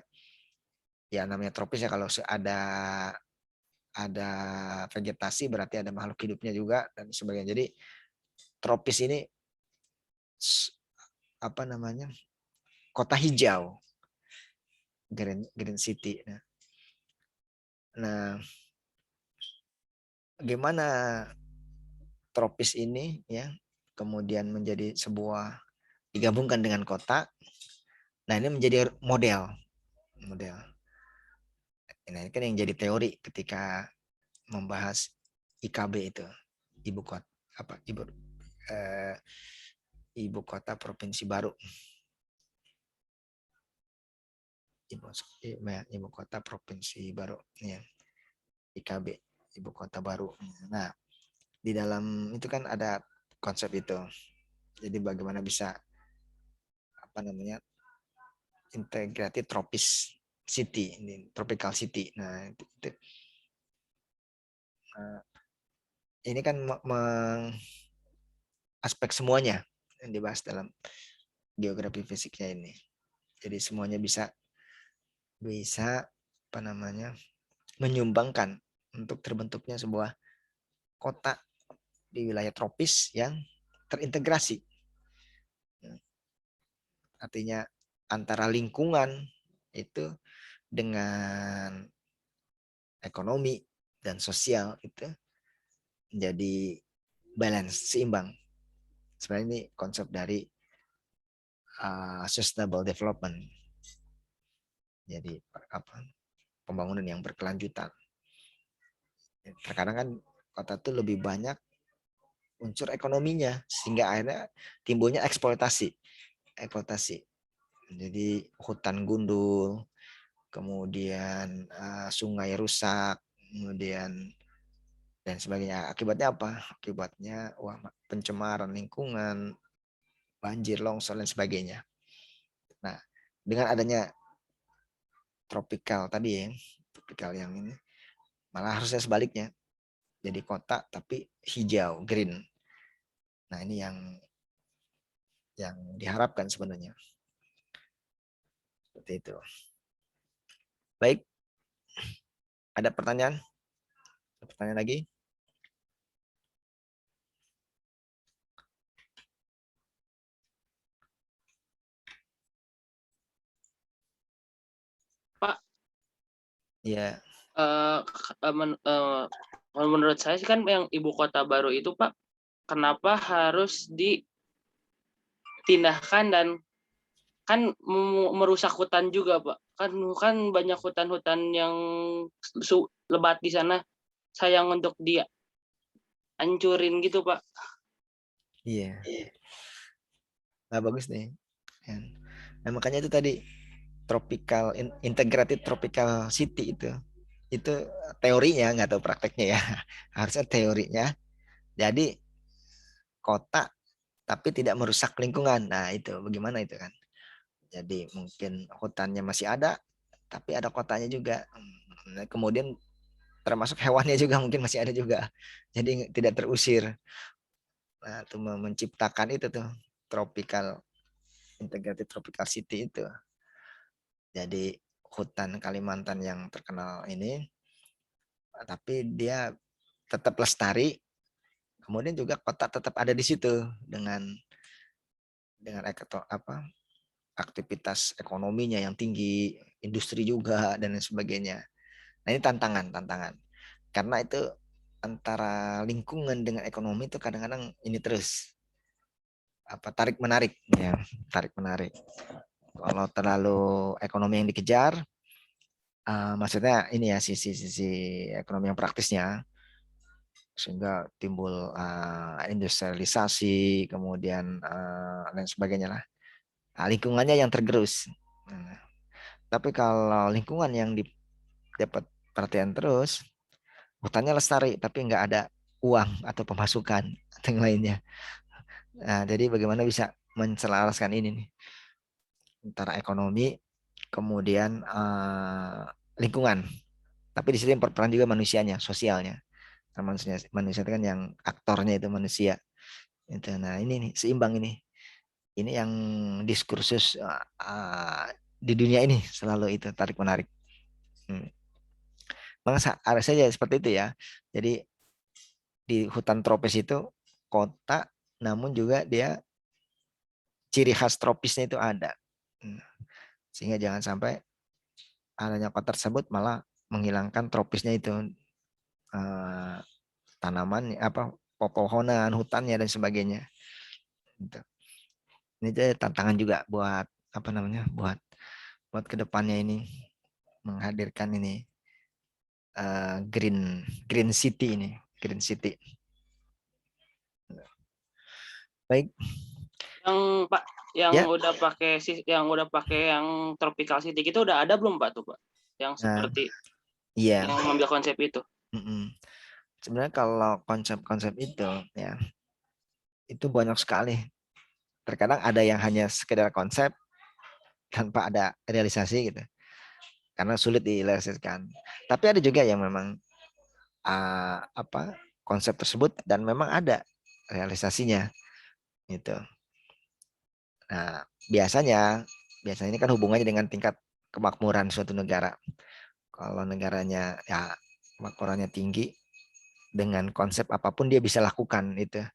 ya namanya tropis ya, kalau ada vegetasi berarti ada makhluk hidupnya juga dan sebagainya. Jadi tropis ini kota hijau, green city. Nah, bagaimana tropis ini ya kemudian menjadi sebuah, digabungkan dengan kota. Nah ini menjadi model. Nah ini kan yang jadi teori ketika membahas IKB itu, ibu kota provinsi baru. Ibu kota provinsi baru ya, IKB ibu kota baru. Nah, di dalam itu kan ada konsep itu. Jadi bagaimana bisa integrated tropis city, ini tropical city. Nah, ini kan aspek semuanya yang dibahas dalam geografi fisiknya ini. Jadi semuanya bisa menyumbangkan untuk terbentuknya sebuah kota di wilayah tropis yang terintegrasi. Artinya antara lingkungan itu dengan ekonomi dan sosial itu menjadi balance, seimbang. Sebenarnya ini konsep dari sustainable development. Jadi pembangunan yang berkelanjutan. Terkadang kan kota itu lebih banyak unsur ekonominya sehingga akhirnya timbulnya eksploitasi. Jadi hutan gundul, kemudian sungai rusak, kemudian dan sebagainya. Akibatnya apa? Akibatnya pencemaran lingkungan, banjir, longsor dan sebagainya. Nah, dengan adanya tropikal tadi ya, tropikal yang ini malah harusnya sebaliknya. Jadi kota tapi hijau, green. Nah, ini yang diharapkan sebenarnya. Seperti itu. Baik. Ada pertanyaan? Pertanyaan lagi? Pak. Iya. Menurut saya sih kan yang ibu kota baru itu Pak, kenapa harus dipindahkan dan kan merusak hutan juga Pak? Kan banyak hutan-hutan yang lebat di sana, sayang untuk dia hancurin gitu Pak. Iya. Nah, bagus nih. Nah, makanya itu tadi integrated tropical city itu teorinya, nggak tahu prakteknya ya. Harusnya teorinya jadi kota tapi tidak merusak lingkungan. Nah, itu bagaimana itu kan? Jadi mungkin hutannya masih ada tapi ada kotanya juga. Nah, kemudian termasuk hewannya juga mungkin masih ada juga. Jadi tidak terusir. Nah, itu menciptakan itu tuh integrated tropical city itu. Jadi hutan Kalimantan yang terkenal ini, tapi dia tetap lestari. Kemudian juga kota tetap ada di situ dengan aktivitas ekonominya yang tinggi, industri juga dan lain sebagainya. Nah, ini tantangan. Karena itu antara lingkungan dengan ekonomi itu kadang-kadang ini terus tarik menarik. Kalau terlalu ekonomi yang dikejar, maksudnya ini ya sisi ekonomi yang praktisnya, sehingga timbul industrialisasi, kemudian dan sebagainya lah. Nah, lingkungannya yang tergerus. Tapi kalau lingkungan yang dapat perhatian terus, hutannya lestari, tapi nggak ada uang atau pemasukan atau yang lainnya. Nah, jadi bagaimana bisa menselaraskan ini nih antara ekonomi kemudian lingkungan, tapi di sini berperan juga manusianya, sosialnya. Karena manusia itu kan yang aktornya itu manusia. Itu. Nah, ini nih seimbang ini yang diskursus di dunia ini selalu itu tarik menarik. Maka ada saja seperti itu ya. Jadi di hutan tropis itu kota, namun juga dia ciri khas tropisnya itu ada. Sehingga jangan sampai adanya kota tersebut malah menghilangkan tropisnya itu, tanaman pepohonan, hutannya dan sebagainya. Gitu. Ini tantangan juga buat buat kedepannya ini menghadirkan ini green city ini, green city. Baik. Yang Pak udah pakai yang tropical city itu udah ada belum Pak tuh Pak? Yang seperti yang mengambil konsep itu. sebenarnya kalau konsep-konsep itu ya itu banyak sekali. Terkadang ada yang hanya sekedar konsep tanpa ada realisasi gitu, karena sulit direalisasikan. Tapi ada juga yang memang konsep tersebut dan memang ada realisasinya gitu. Nah, biasanya ini kan hubungannya dengan tingkat kemakmuran suatu negara. Kalau negaranya ya kemakmurannya tinggi, dengan konsep apapun dia bisa lakukan itu.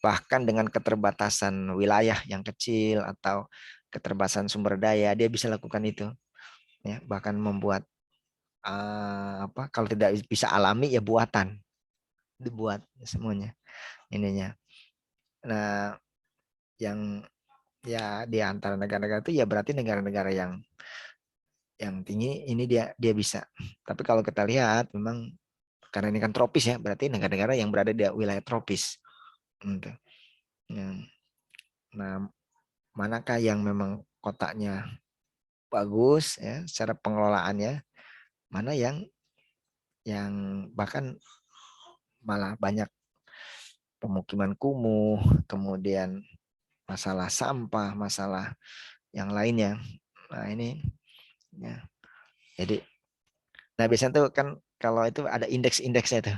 Bahkan dengan keterbatasan wilayah yang kecil atau keterbatasan sumber daya, dia bisa lakukan itu. Ya, bahkan membuat kalau tidak bisa alami ya buatan, dibuat semuanya ininya. Nah, yang ya di antara negara-negara itu ya berarti negara-negara yang tinggi ini dia bisa. Tapi kalau kita lihat memang karena ini kan tropis ya, berarti negara-negara yang berada di wilayah tropis. Nah, manakah yang memang kotanya bagus ya secara pengelolaannya, mana yang bahkan malah banyak pemukiman kumuh, kemudian masalah sampah, masalah yang lainnya. Nah ini ya. Jadi biasanya tuh kan kalau itu ada indeks-indeksnya tuh,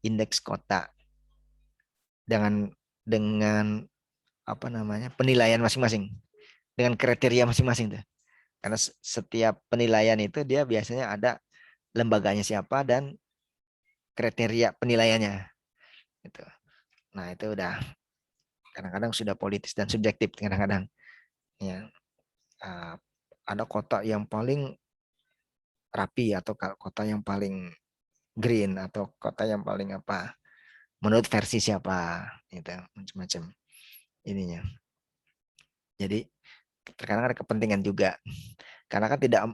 indeks kota dengan penilaian masing-masing, dengan kriteria masing-masing tuh. Karena setiap penilaian itu dia biasanya ada lembaganya siapa dan kriteria penilaiannya. Gitu. Nah itu udah kadang-kadang sudah politis dan subjektif kadang-kadang. Ya, ada kota yang paling rapi atau kota yang paling green atau kota yang paling menurut versi siapa, gitu, macam-macam ininya. Jadi terkadang ada kepentingan juga, karena kan tidak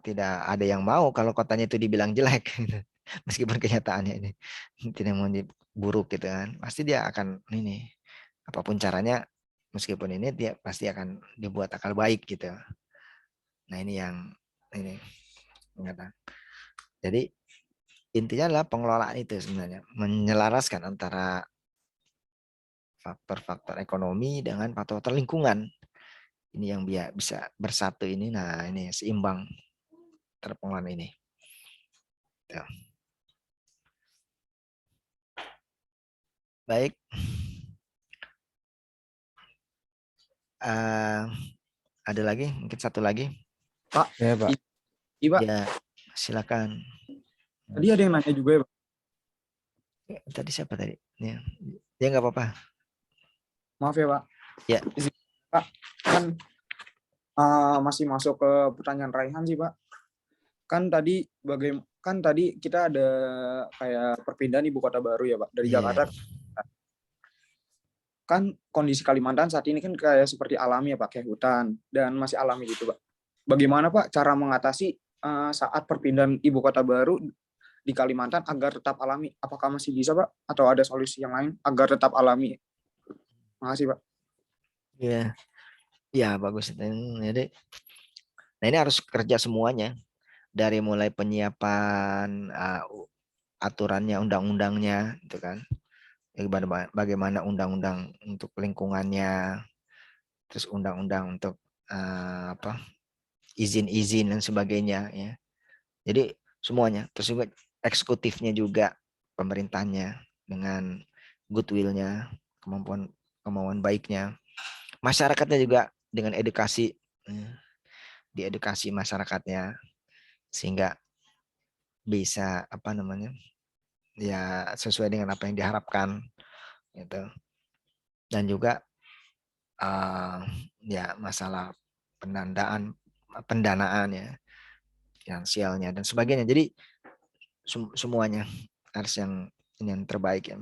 tidak ada yang mau kalau kotanya itu dibilang jelek, meskipun kenyataannya ini tidak mau buruk gitu kan, pasti dia akan ini apapun caranya, meskipun ini dia pasti akan dibuat akal baik gitu. Nah ini yang ini. Jadi intinya adalah pengelolaan itu sebenarnya menyelaraskan antara faktor-faktor ekonomi dengan faktor lingkungan. Ini yang bisa bersatu ini. Nah ini seimbang terpengelolaan ini. Ya. Baik. Ada lagi? Mungkin satu lagi. Pak. Ya, Pak. Iya, Pak. Ya, silakan. Tadi ada yang nanya juga ya, Pak. Tadi siapa tadi? Ya nggak apa-apa. Maaf ya, Pak. Ya. Pak, kan masih masuk ke pertanyaan Raihan sih, Pak. Kan tadi kita ada kayak perpindahan ibu kota baru ya, Pak, dari Jakarta. Kan kondisi Kalimantan saat ini kan kayak seperti alami ya, Pak, kayak hutan dan masih alami gitu, Pak. Bagaimana, Pak, cara mengatasi saat perpindahan ibu kota baru di Kalimantan agar tetap alami? Apakah masih bisa, Pak? Atau ada solusi yang lain agar tetap alami? Makasih, Pak. Ya, ya bagus. Jadi, nah ini harus kerja semuanya, dari mulai penyiapan aturannya, undang-undangnya, itu kan. Bagaimana undang-undang untuk lingkungannya, terus undang-undang untuk izin-izin dan sebagainya ya. Jadi semuanya, terus juga eksekutifnya juga, pemerintahnya dengan goodwill-nya, kemauan baiknya, masyarakatnya juga dengan edukasi, diedukasi masyarakatnya sehingga bisa ya sesuai dengan apa yang diharapkan gitu. Dan juga ya masalah pendanaan ya, finansialnya dan sebagainya. Jadi semuanya harus yang terbaik ya.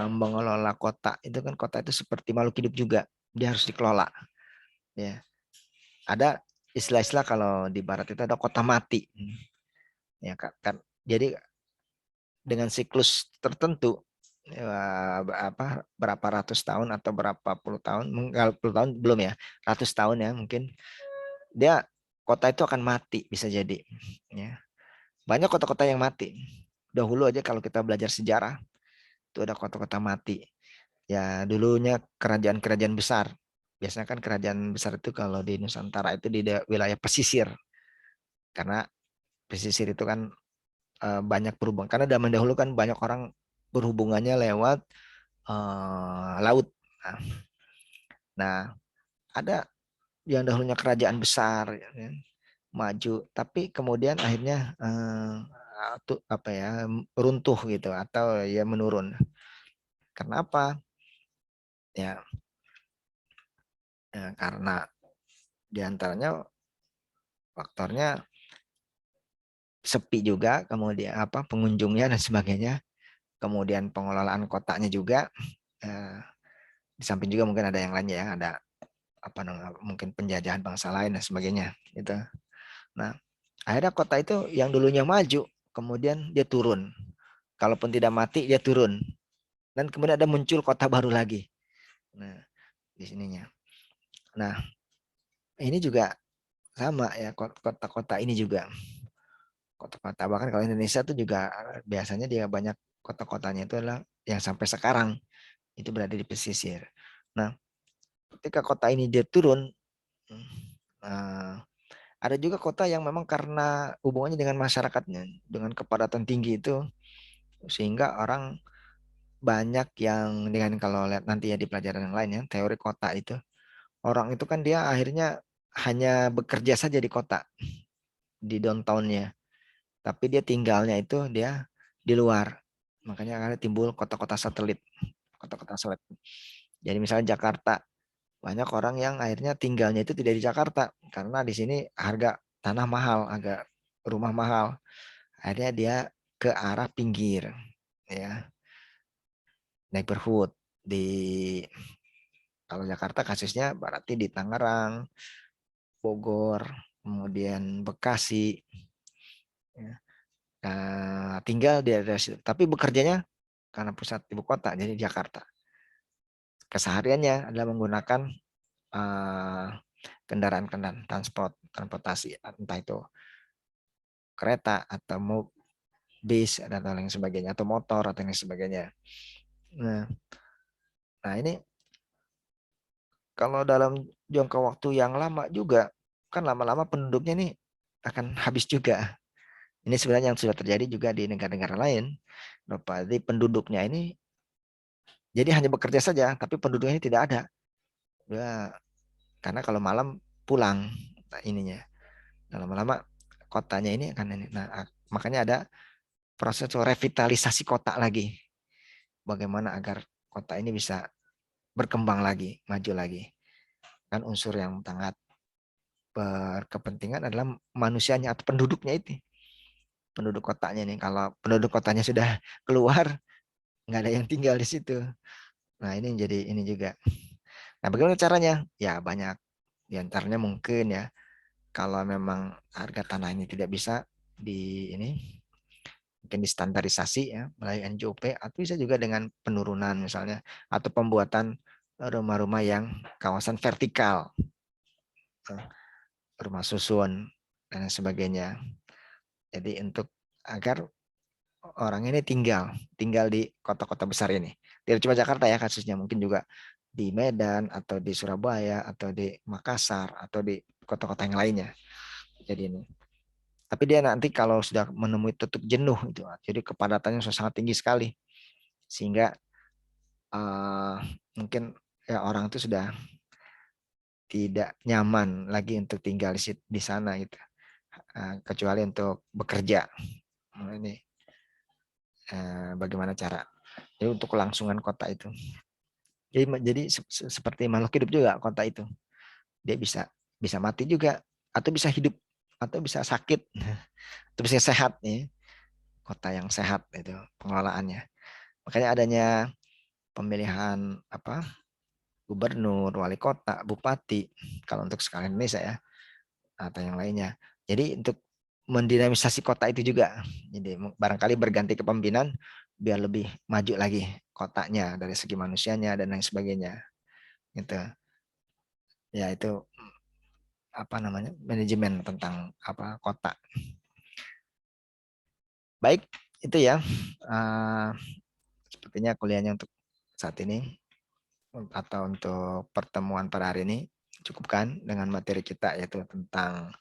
Mengelola kota itu kan, kota itu seperti makhluk hidup juga, dia harus dikelola ya. Ada istilah-istilah kalau di barat itu ada kota mati ya kan. Jadi dengan siklus tertentu berapa ratus tahun atau berapa puluh tahun, belum ya, ratus tahun ya mungkin, dia kota itu akan mati, bisa jadi. Ya. Banyak kota-kota yang mati. Dahulu aja kalau kita belajar sejarah, itu ada kota-kota mati. Ya dulunya kerajaan-kerajaan besar. Biasanya kan kerajaan besar itu kalau di Nusantara itu di wilayah pesisir. Karena pesisir itu kan banyak berhubung. Karena zaman dahulu kan banyak orang berhubungannya lewat laut. Nah, ada yang dahulunya kerajaan besar, ya, maju, tapi kemudian akhirnya runtuh gitu atau ya menurun. Karena apa? Ya, karena diantaranya faktornya sepi juga, kemudian pengunjungnya dan sebagainya, kemudian pengelolaan kotanya juga. Di samping juga mungkin ada yang lainnya ya, ada mungkin penjajahan bangsa lain dan sebagainya gitu. Nah, akhirnya kota itu yang dulunya maju, kemudian dia turun. Kalaupun tidak mati, dia turun. Dan kemudian ada muncul kota baru lagi. Nah, di sininya. Nah, ini juga sama ya, kota-kota ini juga. Kota-kota, bahkan kalau Indonesia itu juga biasanya dia banyak kota-kotanya itu adalah yang sampai sekarang itu berada di pesisir. Nah, ketika kota ini dia turun, ada juga kota yang memang karena hubungannya dengan masyarakatnya, dengan kepadatan tinggi itu, sehingga orang banyak yang dengan kalau lihat nanti ya di pelajaran yang lainnya, teori kota itu, orang itu kan dia akhirnya hanya bekerja saja di kota, di downtown-nya, tapi dia tinggalnya itu dia di luar. Makanya akan timbul kota-kota satelit, kota-kota satelit. Jadi misalnya Jakarta, banyak orang yang akhirnya tinggalnya itu tidak di Jakarta karena di sini harga tanah mahal, agak rumah mahal. Akhirnya dia ke arah pinggir, ya, neighborhood. Kalau Jakarta kasusnya berarti di Tangerang, Bogor, kemudian Bekasi, ya. Tinggal di daerah situ. Tapi bekerjanya karena pusat ibu kota jadi Jakarta. Kesehariannya adalah menggunakan kendaraan-kendaraan transportasi, entah itu kereta atau bis dan lain sebagainya, atau motor atau lain sebagainya. Nah ini kalau dalam jangka waktu yang lama juga, kan lama-lama penduduknya ini akan habis juga. Ini sebenarnya yang sudah terjadi juga di negara-negara lain. Jadi penduduknya ini jadi hanya bekerja saja, tapi penduduknya ini tidak ada. Ya, karena kalau malam pulang, nah ininya. Lama-lama kotanya ini akan ini. Nah, makanya ada proses revitalisasi kota lagi. Bagaimana agar kota ini bisa berkembang lagi, maju lagi. Kan unsur yang sangat berkepentingan adalah manusianya atau penduduknya itu. Penduduk kotanya nih. Kalau penduduk kotanya sudah keluar, nggak ada yang tinggal di situ. Nah, ini jadi ini juga. Nah, bagaimana caranya? Ya banyak. Di antaranya mungkin ya, kalau memang harga tanah ini tidak bisa mungkin distandarisasi ya melalui NJOP, atau bisa juga dengan penurunan misalnya, atau pembuatan rumah-rumah yang kawasan vertikal, rumah susun dan sebagainya. Jadi agar orang ini tinggal di kota-kota besar ini. Tidak cuma Jakarta ya kasusnya, mungkin juga di Medan atau di Surabaya atau di Makassar atau di kota-kota yang lainnya. Jadi ini. Tapi dia nanti kalau sudah menemui titik jenuh itu, jadi kepadatannya sudah sangat tinggi sekali, sehingga mungkin ya orang itu sudah tidak nyaman lagi untuk tinggal di sana gitu, kecuali untuk bekerja. Nah, ini bagaimana cara? Jadi untuk kelangsungan kota itu. Jadi seperti makhluk hidup juga kota itu. Dia bisa mati juga, atau bisa hidup, atau bisa sakit, atau bisa sehat ya. Kota yang sehat itu pengelolaannya. Makanya adanya pemilihan gubernur, wali kota, bupati kalau untuk skala Indonesia ya, atau yang lainnya. Jadi untuk mendinamisasi kota itu juga. Jadi barangkali berganti kepemimpinan biar lebih maju lagi kotanya dari segi manusianya dan lain sebagainya. Gitu. Ya itu manajemen tentang kota. Baik, itu ya. Sepertinya kuliahnya untuk saat ini atau untuk pertemuan pada hari ini cukupkan dengan materi kita yaitu tentang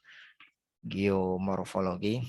geomorfologi.